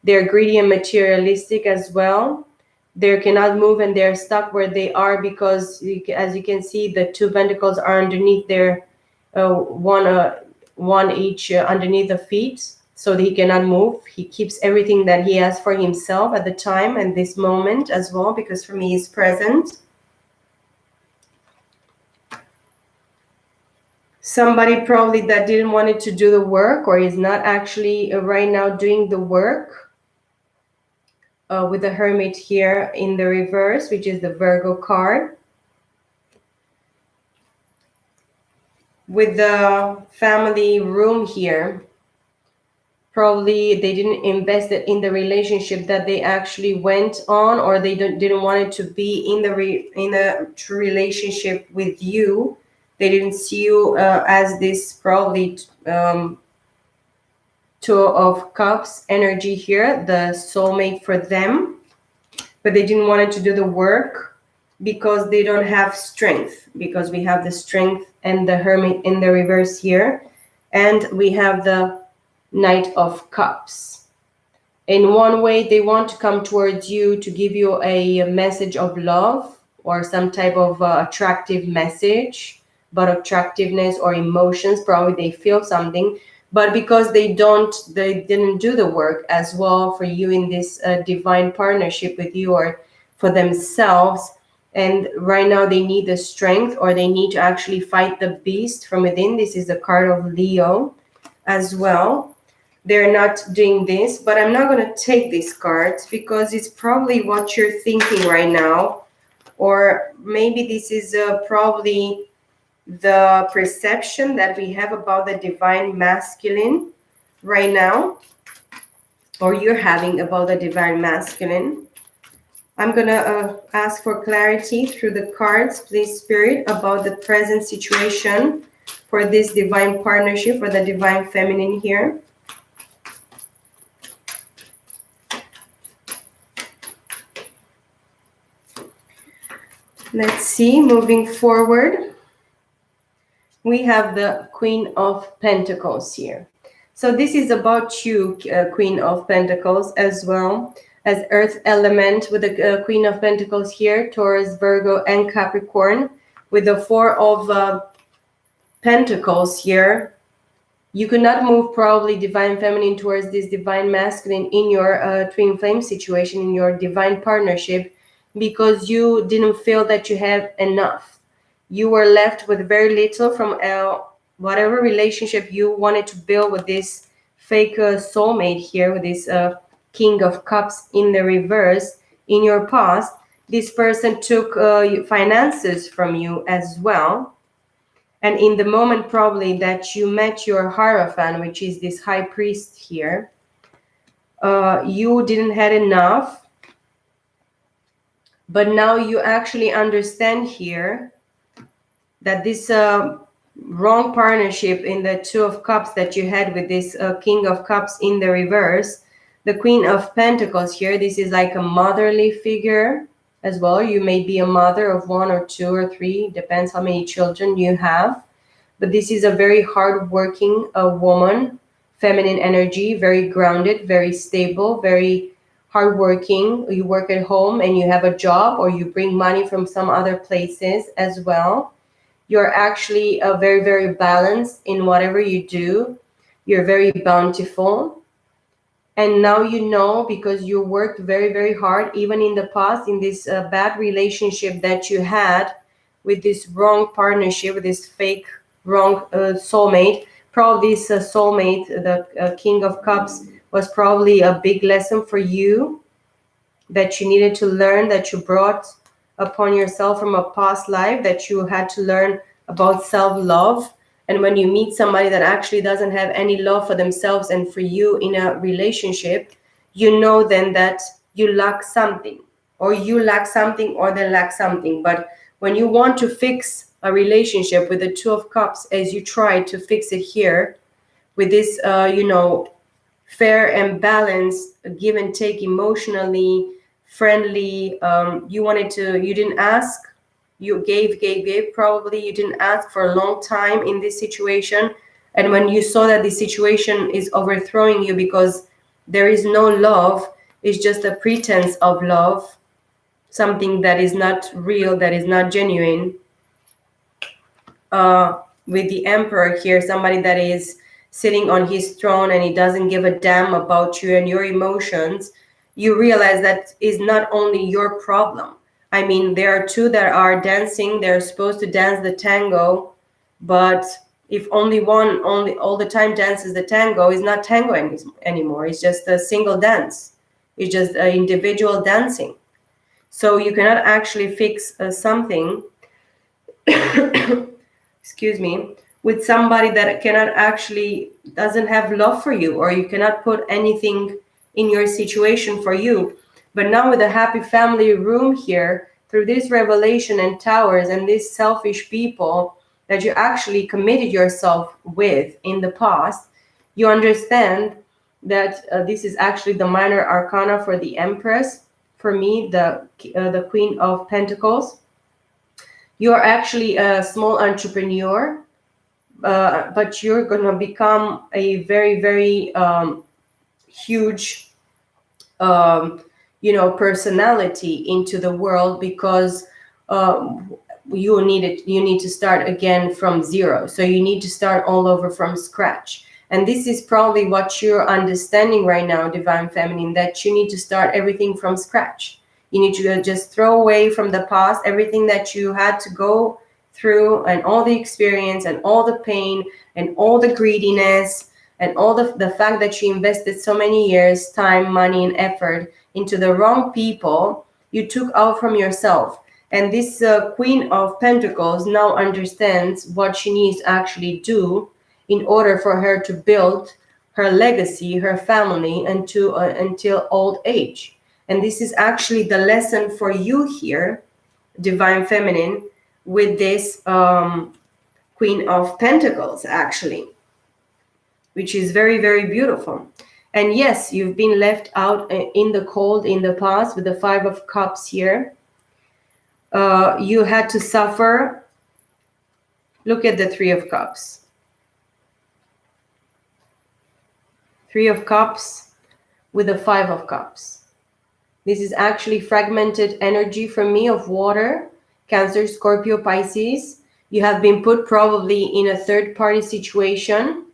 They're greedy and materialistic as well. They cannot move and they're stuck where they are because, as you can see, the 2 Pentacles are underneath their one each underneath the feet, so that he cannot move. He keeps everything that he has for himself at the time and this moment as well, because for me he's present. Somebody probably that didn't want it to do the work, or is not actually right now doing the work, with the Hermit here in the reverse, which is the Virgo card. With the family room here, probably they didn't invest it in the relationship that they actually went on, or they didn't want it to be in the true relationship with you. They didn't see you as this probably 2 of Cups energy here, the soulmate for them, but they didn't want it to do the work because they don't have strength, because we have the Strength and the Hermit in the reverse here, and we have the Knight of Cups. In one way, they want to come towards you to give you a message of love, or some type of attractive message, but attractiveness or emotions, probably they feel something, but because they didn't do the work as well for you in this divine partnership with you, or for themselves, and right now they need the strength, or they need to actually fight the beast from within. This is the card of Leo as well. They're not doing this, but I'm not going to take these cards because it's probably what you're thinking right now, or maybe this is probably the perception that we have about the divine masculine right now, or you're having about the divine masculine. I'm gonna ask for clarity through the cards, please, Spirit, about the present situation for this divine partnership, for the divine feminine here. Let's see, moving forward. We have the Queen of Pentacles here. So this is about you, Queen of Pentacles, as well as Earth element, with the Queen of Pentacles here, Taurus, Virgo, and Capricorn, with the 4 of Pentacles here. You could not move probably divine feminine towards this divine masculine in your twin flame situation, in your divine partnership, because you didn't feel that you have enough. You were left with very little from whatever relationship you wanted to build with this fake soulmate here, with this King of Cups in the reverse. in your past, this person took finances from you as well. And in the moment probably that you met your Hierophant, which is this high priest here, you didn't have enough. But now you actually understand here that this wrong partnership in the Two of Cups that you had with this King of Cups in the reverse, the Queen of Pentacles here, this is like a motherly figure as well. You may be a mother of 1 or 2 or 3, depends how many children you have. But this is a very hardworking woman, feminine energy, very grounded, very stable, very hardworking. You work at home and you have a job, or you bring money from some other places as well. You're actually very, very balanced in whatever you do. You're very bountiful. And now you know, because you worked very, very hard, even in the past, in this bad relationship that you had with this wrong partnership, with this fake wrong soulmate. Probably this soulmate, the King of Cups, was probably a big lesson for you that you needed to learn, that you brought upon yourself from a past life, that you had to learn about self-love. And when you meet somebody that actually doesn't have any love for themselves and for you in a relationship, you know then that you lack something, or you lack something, or they lack something. But when you want to fix a relationship with the Two of Cups, as you try to fix it here with this, fair and balanced, give and take, emotionally friendly, you didn't ask, you gave, probably you didn't ask for a long time in this situation. And when you saw that the situation is overthrowing you because there is no love, it's just a pretense of love, something that is not real, that is not genuine. With the Emperor here, somebody that is sitting on his throne and he doesn't give a damn about you and your emotions, you realize that is not only your problem. I mean, there are two that are dancing, they're supposed to dance the tango, but if only one all the time dances the tango, it's not tango anymore. It's just a single dance. It's just an individual dancing. So you cannot actually fix something excuse me, with somebody that cannot actually, doesn't have love for you, or you cannot put anything in your situation for you. But now with the happy family room here, through this revelation and towers and these selfish people that you actually committed yourself with in the past, you understand that this is actually the minor arcana for the Empress. For me, the Queen of Pentacles. You are actually a small entrepreneur, but you're going to become a very, very huge, personality into the world, because you need to start again from zero. So you need to start all over from scratch. And this is probably what you're understanding right now, Divine Feminine, that you need to start everything from scratch. You need to just throw away from the past everything that you had to go through, and all the experience and all the pain and all the greediness and all the fact that you invested so many years, time, money, and effort into the wrong people. You took out from yourself. And this Queen of Pentacles now understands what she needs to actually do in order for her to build her legacy, her family, until old age. And this is actually the lesson for you here, Divine Feminine, with this Queen of Pentacles, actually, which is very, very beautiful. And yes, you've been left out in the cold in the past with the Five of Cups here. You had to suffer. Look at the Three of Cups. Three of Cups with the Five of Cups. This is actually fragmented energy for me of water, Cancer, Scorpio, Pisces. You have been put probably in a third-party situation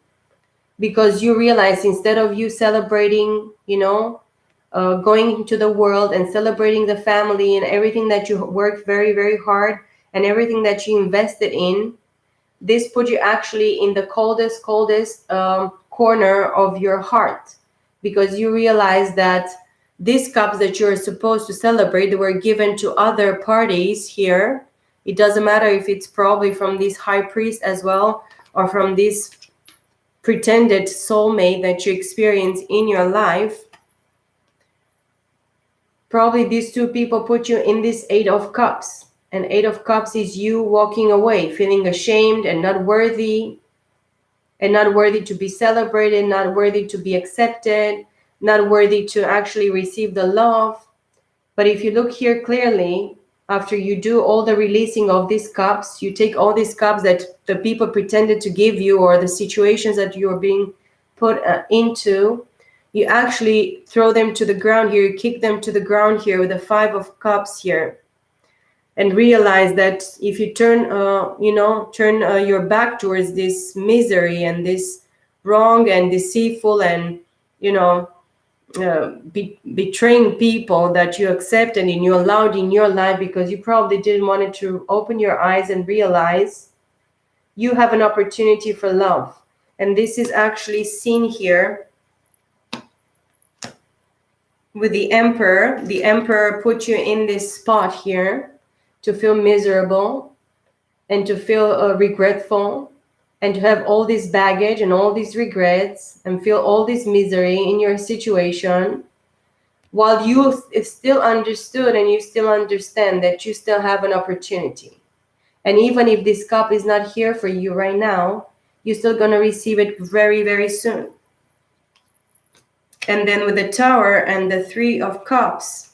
because you realize, instead of you celebrating, going into the world and celebrating the family and everything that you worked very, very hard and everything that you invested in, this put you actually in the coldest corner of your heart, because you realize that these cups that you're supposed to celebrate, they were given to other parties here. It doesn't matter if it's probably from this high priest as well, or from this pretended soulmate that you experience in your life. Probably these two people put you in this 8 of Cups. And 8 of Cups is you walking away, feeling ashamed and not worthy to be celebrated, not worthy to be accepted, not worthy to actually receive the love. But if you look here clearly, after you do all the releasing of these cups, you take all these cups that the people pretended to give you, or the situations that you're being put into, you actually throw them to the ground here, you kick them to the ground here with the 5 of Cups here. And realize that if you turn your back towards this misery and this wrong and deceitful and, betraying people that you accepted and you allowed in your life because you probably didn't want to open your eyes and realize you have an opportunity for love. And this is actually seen here with the Emperor. The Emperor put you in this spot here to feel miserable and to feel regretful and to have all this baggage and all these regrets and feel all this misery in your situation, while you still understood and you still understand that you still have an opportunity. And even if this cup is not here for you right now, you're still going to receive it very, very soon. And then with the Tower and the 3 of Cups,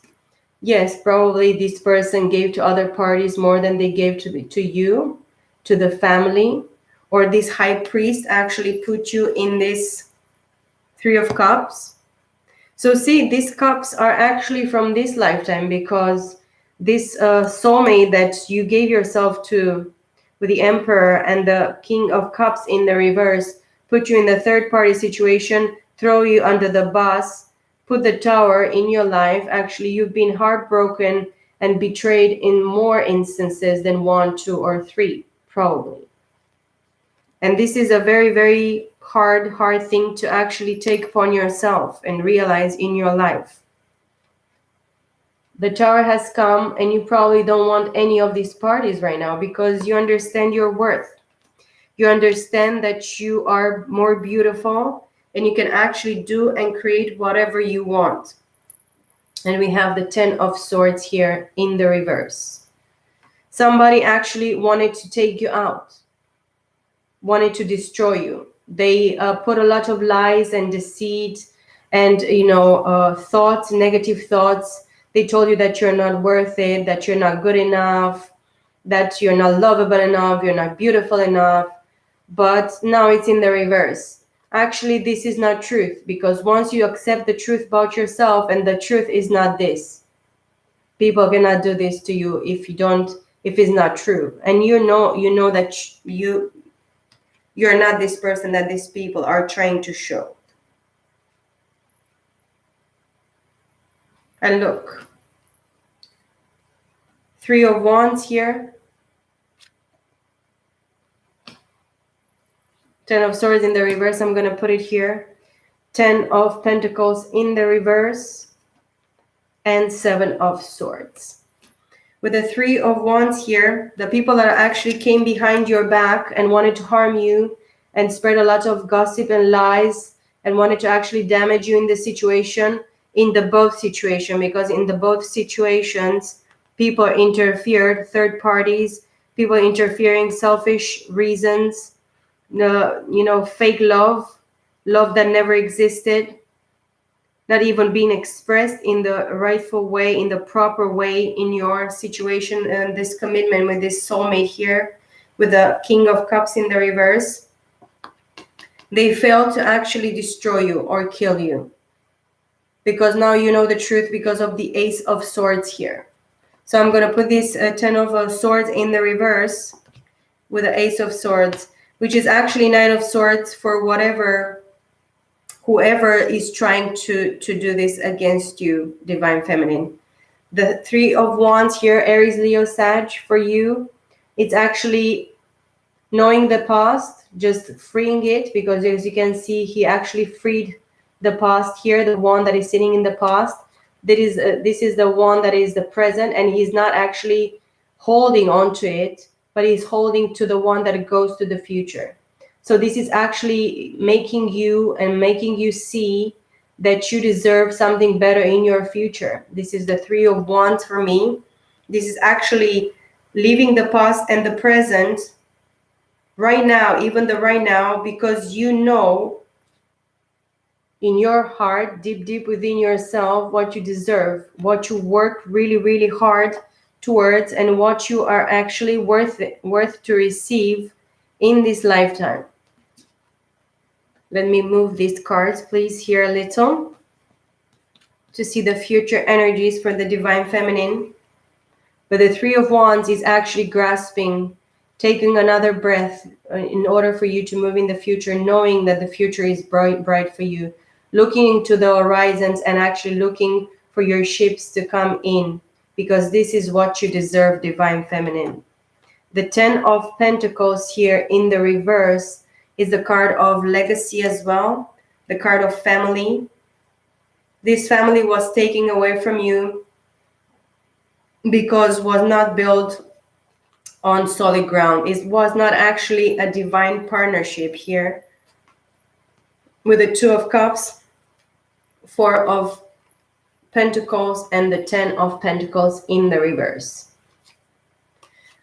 yes, probably this person gave to other parties more than they gave to you, to the family, or this high priest actually put you in this 3 of Cups. So see, these cups are actually from this lifetime, because this soulmate that you gave yourself to with the Emperor and the King of Cups in the reverse put you in the third party situation, throw you under the bus, put the Tower in your life. Actually, you've been heartbroken and betrayed in more instances than 1, 2, or 3, probably. And this is a very, very hard thing to actually take upon yourself and realize in your life. The Tower has come, and you probably don't want any of these parties right now because you understand your worth. You understand that you are more beautiful and you can actually do and create whatever you want. And we have the 10 of Swords here in the reverse. Somebody actually wanted to take you out, wanted to destroy you. They put a lot of lies and deceit and, thoughts, negative thoughts. They told you that you're not worth it, that you're not good enough, that you're not lovable enough, you're not beautiful enough. But now it's in the reverse. Actually, this is not truth, because once you accept the truth about yourself, and the truth is not this, people cannot do this to you if it's not true. And you know that you're not this person that these people are trying to show. And look, 3 of Wands here, 10 of Swords in the reverse. I'm going to put it here. 10 of Pentacles in the reverse, and 7 of Swords. With the 3 of Wands here, the people that actually came behind your back and wanted to harm you and spread a lot of gossip and lies and wanted to actually damage you in this situation, in the both situation, because in the both situations, people interfered, third parties, people interfering, selfish reasons, fake love that never existed, not even being expressed in the rightful way, in the proper way in your situation. And this commitment with this soulmate here, with the King of Cups in the reverse, they failed to actually destroy you or kill you, because now you know the truth because of the Ace of Swords here. So I'm going to put this 10 of Swords in the reverse with the Ace of Swords, which is actually 9 of Swords for whoever is trying to do this against you, Divine Feminine. The 3 of Wands here, Aries, Leo, Sag, for you, it's actually knowing the past, just freeing it, because as you can see, he actually freed the past here, the one that is sitting in the past. This is the one that is the present, and he's not actually holding on to it, but he's holding to the one that goes to the future. So this is actually making you see that you deserve something better in your future. This is the Three of Wands for me. This is actually leaving the past and the present right now, even the right now, because you know in your heart, deep within yourself, what you deserve, what you work really hard towards, and what you are actually worth to receive in this lifetime. Let me move these cards, please, here a little to see the future energies for the Divine Feminine. But the Three of Wands is actually grasping, taking another breath in order for you to move in the future, knowing that the future is bright for you, looking into the horizons and actually looking for your ships to come in, because this is what you deserve, Divine Feminine. The Ten of Pentacles here in the reverse is the card of legacy as well, the card of family. This family was taken away from you because was not built on solid ground. It was not actually a divine partnership here with the Two of Cups, Four of Pentacles, and the Ten of Pentacles in the reverse.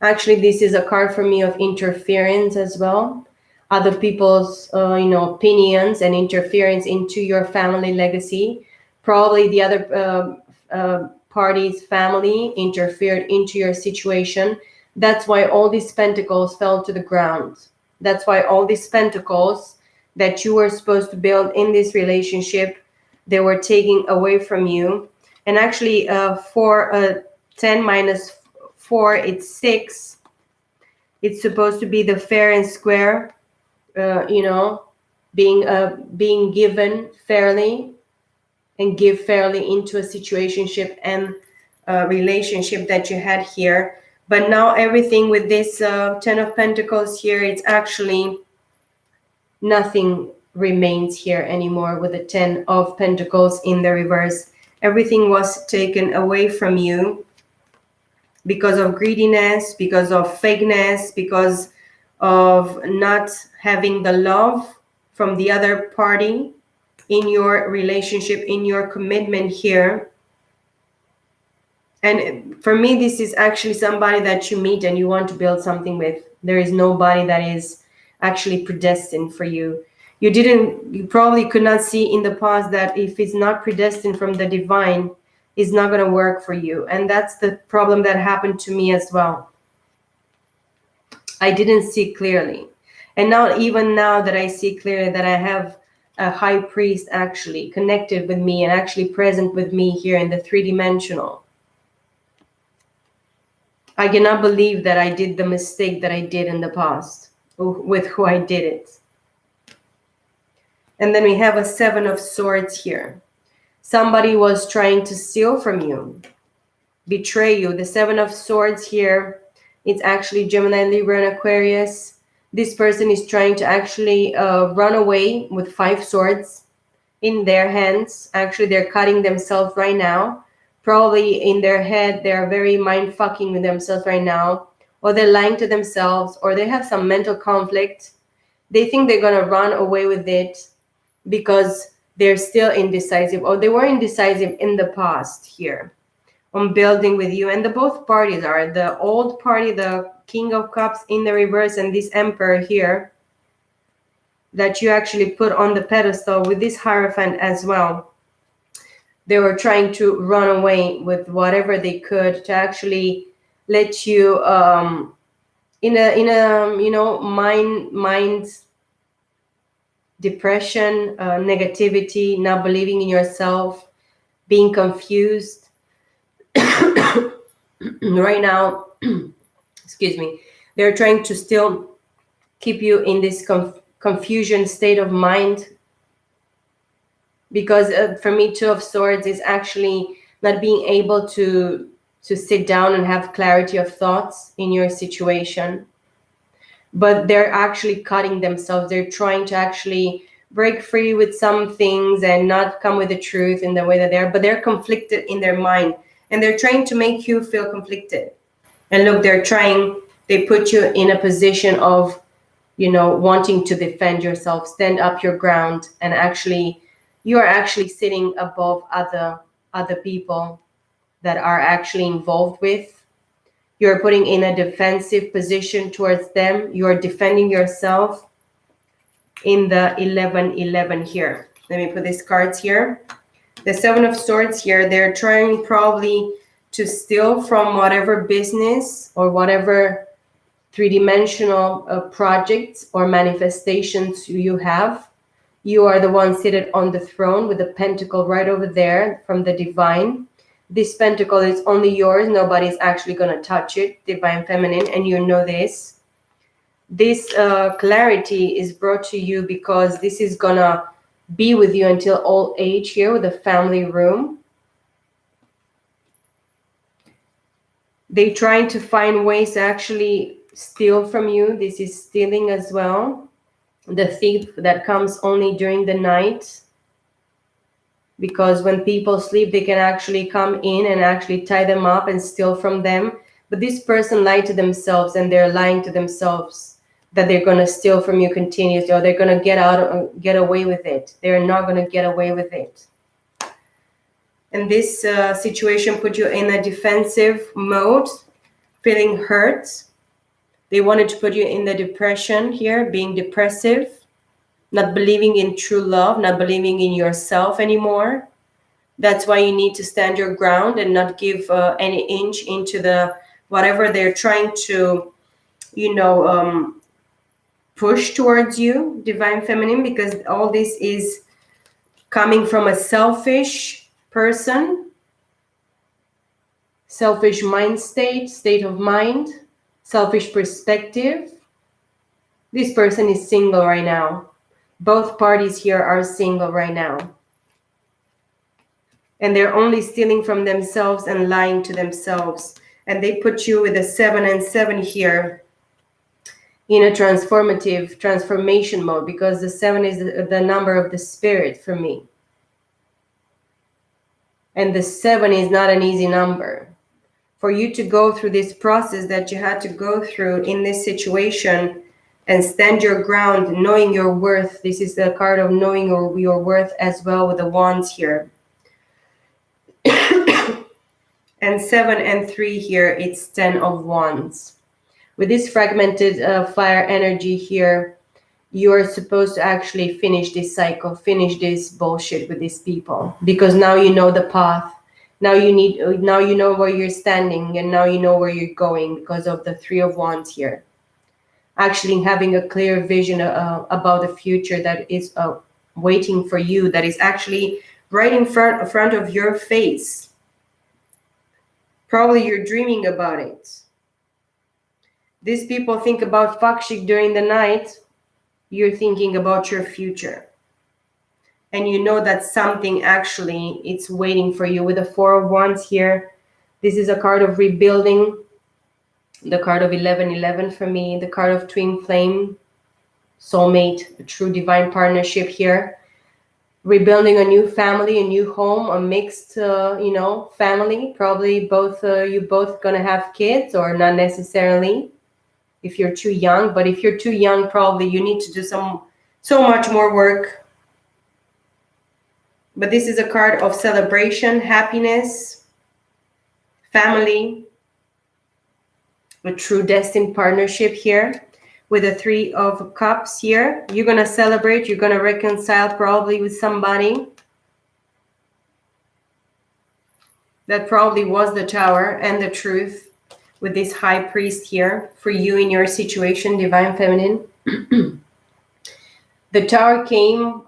Actually, this is a card for me of interference as well. Other people's opinions and interference into your family legacy. Probably the other party's family interfered into your situation. That's why all these pentacles fell to the ground. That's why all these pentacles that you were supposed to build in this relationship, they were taken away from you. And actually, for 10 minus 4, it's 6. It's supposed to be the fair and square, being given fairly and give fairly into a situationship and relationship that you had here. But now everything with this Ten of Pentacles here, it's actually nothing remains here anymore with the Ten of Pentacles in the reverse. Everything was taken away from you because of greediness, because of fakeness, because of not having the love from the other party in your relationship, in your commitment here. And for me, this is actually somebody that you meet and you want to build something with. There is nobody that is actually predestined for you. You probably could not see in the past that if it's not predestined from the divine, it's not going to work for you. And that's the problem that happened to me as well. I didn't see clearly. And now, even now that I see clearly that I have a high priest actually connected with me and actually present with me here in the 3-dimensional, I cannot believe that I did the mistake that I did in the past with who I did it. And then we have a 7 of Swords here. Somebody was trying to steal from you, betray you. The 7 of Swords here, it's actually Gemini, Libra, and Aquarius. This person is trying to actually run away with 5 swords in their hands. Actually, they're cutting themselves right now. Probably in their head, they're very mind-fucking with themselves right now. Or they're lying to themselves, or they have some mental conflict. They think they're going to run away with it because they're still indecisive, or they were indecisive in the past here on building with you. And the both parties are the old party, the King of Cups in the reverse, and this Emperor here that you actually put on the pedestal with this Hierophant as well. They were trying to run away with whatever they could to actually let you in a mind depression, negativity, not believing in yourself, being confused. Right now, excuse me, they're trying to still keep you in this confusion state of mind. Because for me, 2 of Swords is actually not being able to sit down and have clarity of thoughts in your situation. But they're actually cutting themselves. They're trying to actually break free with some things and not come with the truth in the way that they are, but they're conflicted in their mind, and they're trying to make you feel conflicted. And look, they put you in a position of, wanting to defend yourself, stand up your ground, and actually, you are actually sitting above other people that are actually involved with. You're putting in a defensive position towards them. You're defending yourself in the 11-11 here. Let me put these cards here. The Seven of Swords here, they're trying probably to steal from whatever business or whatever three-dimensional projects or manifestations you have. You are the one seated on the throne with the pentacle right over there from the divine. This pentacle is only yours. Nobody's actually going to touch it, divine feminine, and you know this. This clarity is brought to you because this is going to be with you until old age here with the family room. They're trying to find ways to actually steal from you. This is stealing as well. The thief that comes only during the night, because when people sleep, they can actually come in and actually tie them up and steal from them. But this person lied to themselves, and they're lying to themselves that they're going to steal from you continuously, or they're going to get away with it. They're not going to get away with it. And this situation put you in a defensive mode, feeling hurt. They wanted to put you in the depression here, being depressive, not believing in true love, not believing in yourself anymore. That's why you need to stand your ground and not give any inch into the whatever they're trying to, push towards you, divine feminine, because all this is coming from a selfish person, selfish mind state of mind, selfish perspective. This person is single right now. Both parties here are single right now. And they're only stealing from themselves and lying to themselves. And they put you with a 7 and 7 here in a transformation mode, because the 7 is the number of the spirit for me. And the 7 is not an easy number. For you to go through this process that you had to go through in this situation and stand your ground, knowing your worth. This is the card of knowing your worth as well with the wands here. And 7 and 3 here, it's 10 of wands. With this fragmented fire energy here, you are supposed to actually finish this cycle, finish this bullshit with these people, because now you know the path. Now you know where you're standing, and now you know where you're going because of the 3 of wands here. Actually having a clear vision about the future that is waiting for you, that is actually right in front of your face. Probably you're dreaming about it. These people think about fuck shit during the night. You're thinking about your future. And you know that something actually it's waiting for you with the 4 of wands here. This is a card of rebuilding. The card of 11-11 for me. The card of twin flame, soulmate, a true divine partnership here. Rebuilding a new family, a new home, a mixed, family. Probably you both gonna have kids, or not necessarily if you're too young. But if you're too young, probably you need to do so much more work. But this is a card of celebration, happiness, family, a true destined partnership here. With the 3 of cups here, you're going to celebrate, you're going to reconcile probably with somebody. That probably was the Tower and the Truth with this High Priest here for you in your situation, divine feminine. The Tower came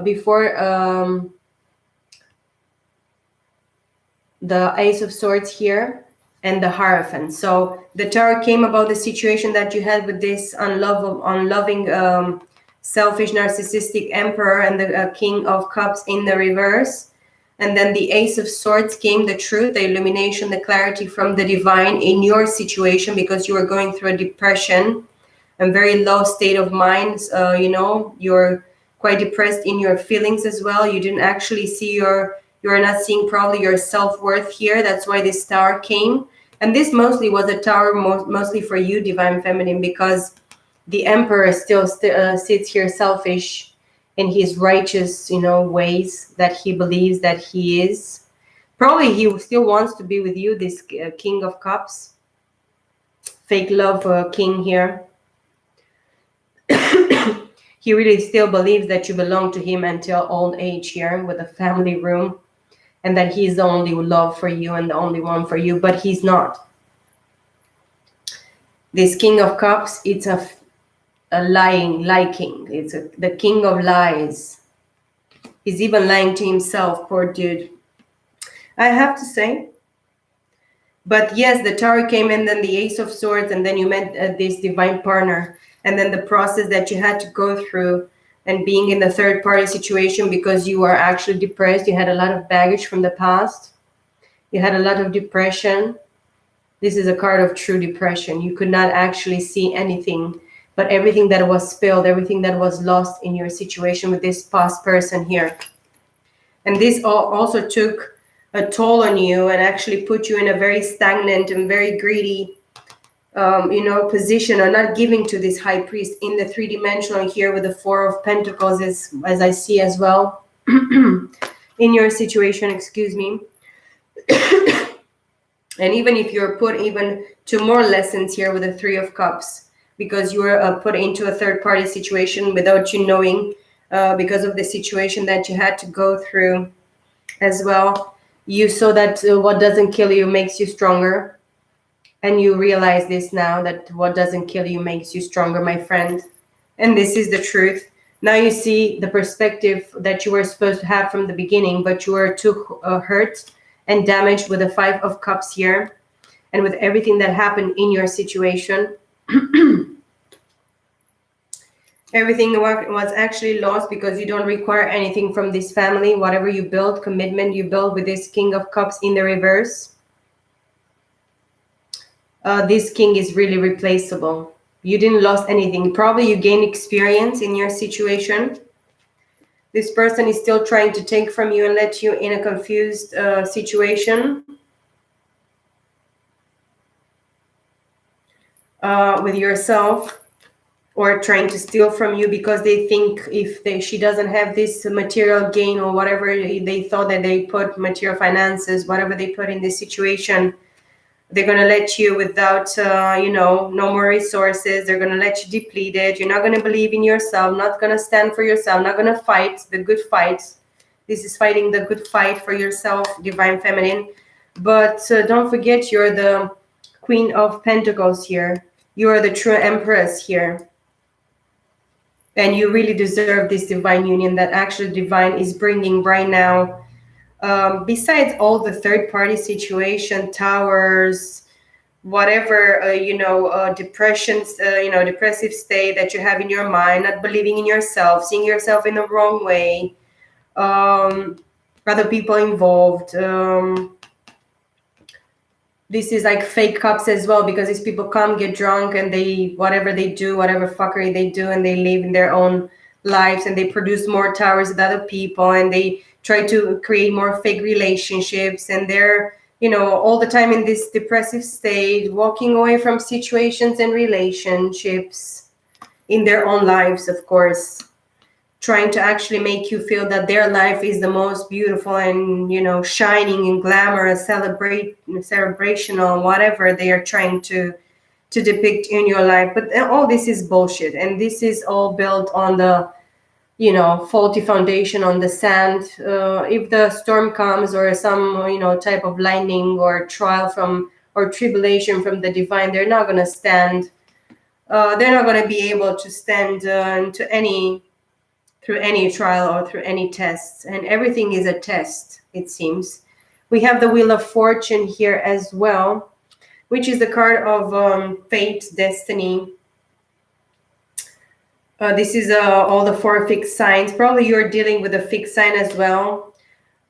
before the Ace of Swords here and the Hierophant. So the Tower came about the situation that you had with this unloving, selfish, narcissistic Emperor, and the King of Cups in the reverse. And then the Ace of Swords came, the truth, the illumination, the clarity from the divine in your situation, because you were going through a depression and very low state of mind. You're quite depressed in your feelings as well. You didn't actually see you're not seeing probably your self-worth here. That's why this tower came. And this mostly was a tower mostly for you, Divine Feminine, because the Emperor still sits here selfish in his righteous, ways that he believes that he is. Probably he still wants to be with you, this King of Cups. Fake love king here. He really still believes that you belong to him until old age here with a family room, and that he's the only love for you and the only one for you, but he's not. This King of Cups, it's a lie king. It's the king of lies. He's even lying to himself, poor dude. I have to say. But yes, the Tower came, and then the Ace of Swords, and then you met this divine partner. And then the process that you had to go through, and being in the third party situation because you are actually depressed. You had a lot of baggage from the past. You had a lot of depression. This is a card of true depression. You could not actually see anything, but everything that was spilled, everything that was lost in your situation with this past person here. And this also took a toll on you and actually put you in a very stagnant and very greedy position, or not giving to this high priest in the three-dimensional here with the Four of Pentacles, as I see as well in your situation, excuse me. And even if you're put even to more lessons here with the Three of Cups, because you were put into a third-party situation without you knowing, because of the situation that you had to go through as well. You saw that what doesn't kill you makes you stronger. And you realize this now, that what doesn't kill you makes you stronger, my friend. And this is the truth. Now you see the perspective that you were supposed to have from the beginning, but you were too hurt and damaged with the Five of Cups here. And with everything that happened in your situation. Everything was actually lost because you don't require anything from this family. Whatever you build, commitment you build with this King of Cups in the reverse. This king is really replaceable. You didn't lose anything. Probably you gained experience in your situation. This person is still trying to take from you and let you in a confused situation. With yourself, or trying to steal from you because they think if she doesn't have this material gain or whatever, they thought that they put material finances, whatever they put in this situation, they're going to let you without, no more resources. They're going to let you depleted. You're not going to believe in yourself, not going to stand for yourself, not going to fight the good fight. This is fighting the good fight for yourself, Divine Feminine. But don't forget, you're the Queen of Pentacles here. You are the true Empress here. And you really deserve this divine union that actually divine is bringing right now. Besides all the third-party situation, towers, whatever, depressions, depressive state that you have in your mind, not believing in yourself, seeing yourself in the wrong way, other people involved. This is like fake cups as well, because these people come, get drunk, and whatever they do, whatever fuckery they do, and they live in their own lives, and they produce more towers with other people, and they try to create more fake relationships, and they're all the time in this depressive state, walking away from situations and relationships in their own lives, of course, trying to actually make you feel that their life is the most beautiful and shining and glamorous, celebrational, whatever they are trying to depict in your life. But all this is bullshit, and this is all built on the faulty foundation, on the sand. If the storm comes, or some type of lightning or trial or tribulation from the divine, they're not going to stand. They're not going to be able to stand through any trial or through any tests. And everything is a test, it seems. We have the Wheel of Fortune here as well, which is the card of fate, destiny. This is all the 4 fixed signs. Probably you're dealing with a fixed sign as well.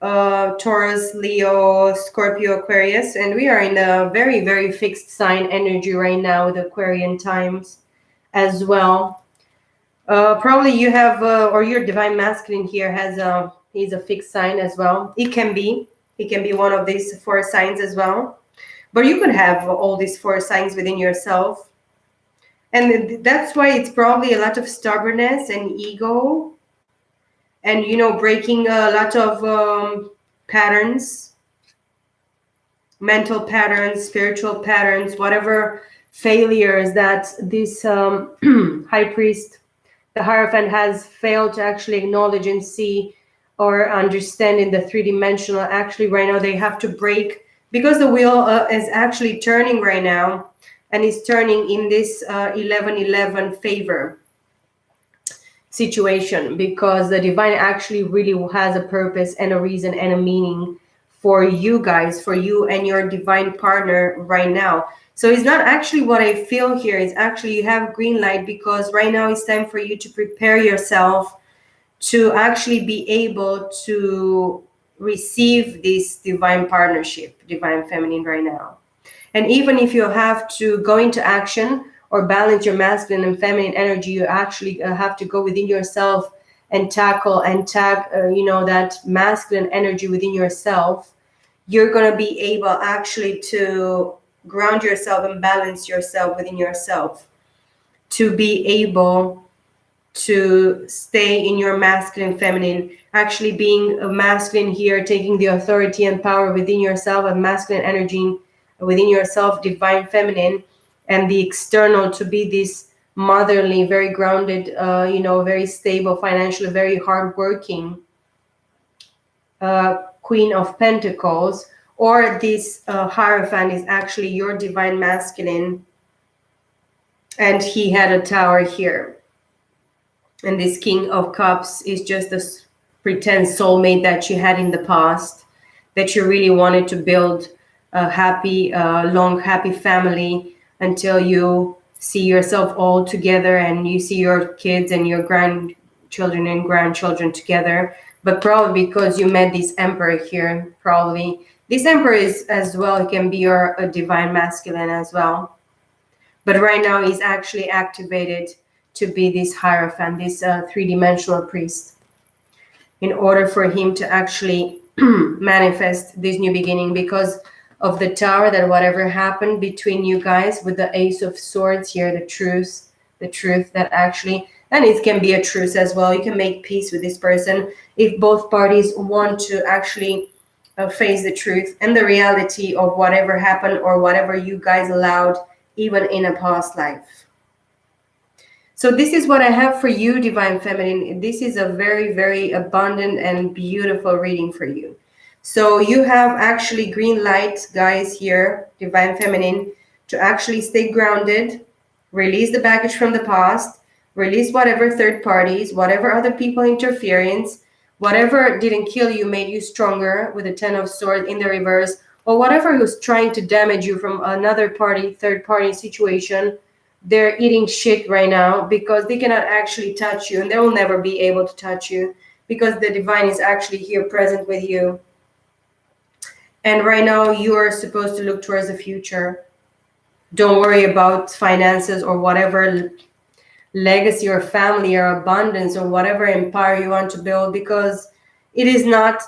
Taurus, Leo, Scorpio, Aquarius. And we are in a very, very fixed sign energy right now with Aquarian times as well. Probably you have, or your divine masculine here has he's a fixed sign as well. He can be one of these 4 signs as well. But you could have all these 4 signs within yourself. And that's why it's probably a lot of stubbornness and ego, and breaking a lot of patterns, mental patterns, spiritual patterns, whatever failures that this high priest, the Hierophant, has failed to actually acknowledge and see or understand in the 3-dimensional. Actually, right now they have to break, because the wheel is actually turning right now, and is turning in this 11-11 favor situation, because the divine actually really has a purpose and a reason and a meaning for you guys, for you and your divine partner right now. So it's not actually what I feel here. It's actually you have green light, because right now it's time for you to prepare yourself to actually be able to receive this divine partnership, divine feminine right now. And even if you have to go into action or balance your masculine and feminine energy, you actually have to go within yourself and tackle and tag, that masculine energy within yourself. You're going to be able actually to ground yourself and balance yourself within yourself, to be able to stay in your masculine feminine, actually being a masculine here, taking the authority and power within yourself, and masculine energy within yourself, divine feminine, and the external to be this motherly, very grounded, very stable, financially very hardworking Queen of Pentacles. Or this Hierophant is actually your divine masculine, and he had a tower here. And this King of Cups is just a pretend soulmate that you had in the past, that you really wanted to build a happy, long, happy family until you see yourself all together and you see your kids and your grandchildren and grandchildren together. But probably because you met this Emperor here, probably. This Emperor is as well, it can be your divine masculine as well. But right now he's actually activated to be this Hierophant, this 3-dimensional priest, in order for him to actually manifest this new beginning, because of the tower, that whatever happened between you guys with the Ace of Swords here, the truth that actually, and it can be a truce as well. You can make peace with this person if both parties want to actually face the truth and the reality of whatever happened or whatever you guys allowed, even in a past life. So this is what I have for you, Divine Feminine. This is a very, very abundant and beautiful reading for you. So you have actually green light, guys, here, Divine Feminine, to actually stay grounded, release the baggage from the past, release whatever third parties, whatever other people interference, whatever didn't kill you made you stronger with the 10 of Swords in the reverse, or whatever was trying to damage you from another party, third party situation. They're eating shit right now because they cannot actually touch you, and they will never be able to touch you because the divine is actually here present with you. And right now you are supposed to look towards the future. Don't worry about finances or whatever legacy or family or abundance or whatever empire you want to build, because it is not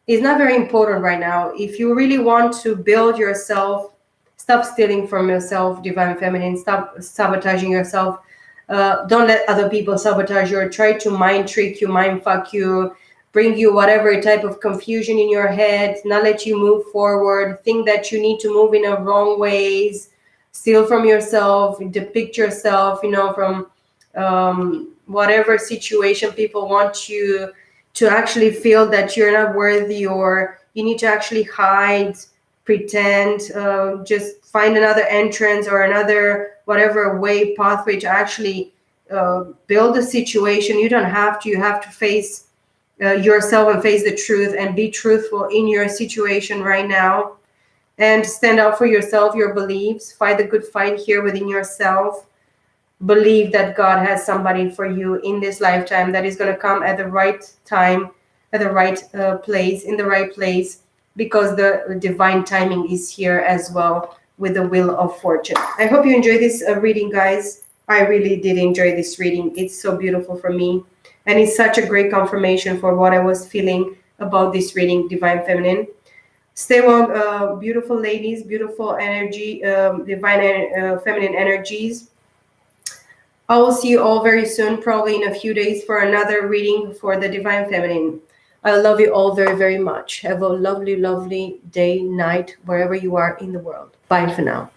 very important right now. If you really want to build yourself, stop stealing from yourself, Divine Feminine. Stop sabotaging yourself. Don't let other people sabotage you or try to mind trick you, mind fuck you, bring you whatever type of confusion in your head, not let you move forward, think that you need to move in a wrong ways, steal from yourself, depict yourself, from whatever situation people want you to actually feel that you're not worthy, or you need to actually hide, pretend, just find another entrance or another whatever pathway to actually build a situation. You don't have to. You have to face yourself and face the truth and be truthful in your situation right now, and stand up for yourself, your beliefs. Fight the good fight here within yourself. Believe that God has somebody for you in this lifetime that is going to come at the right time, at the right place, in the right place, because the divine timing is here as well with the Wheel of Fortune. I hope you enjoyed this reading, guys. I really did enjoy this reading. It's so beautiful for me. And it's such a great confirmation for what I was feeling about this reading, Divine Feminine. Stay warm, beautiful ladies, beautiful energy, divine feminine energies. I will see you all very soon, probably in a few days, for another reading for the Divine Feminine. I love you all very, very much. Have a lovely, lovely day, night, wherever you are in the world. Bye for now.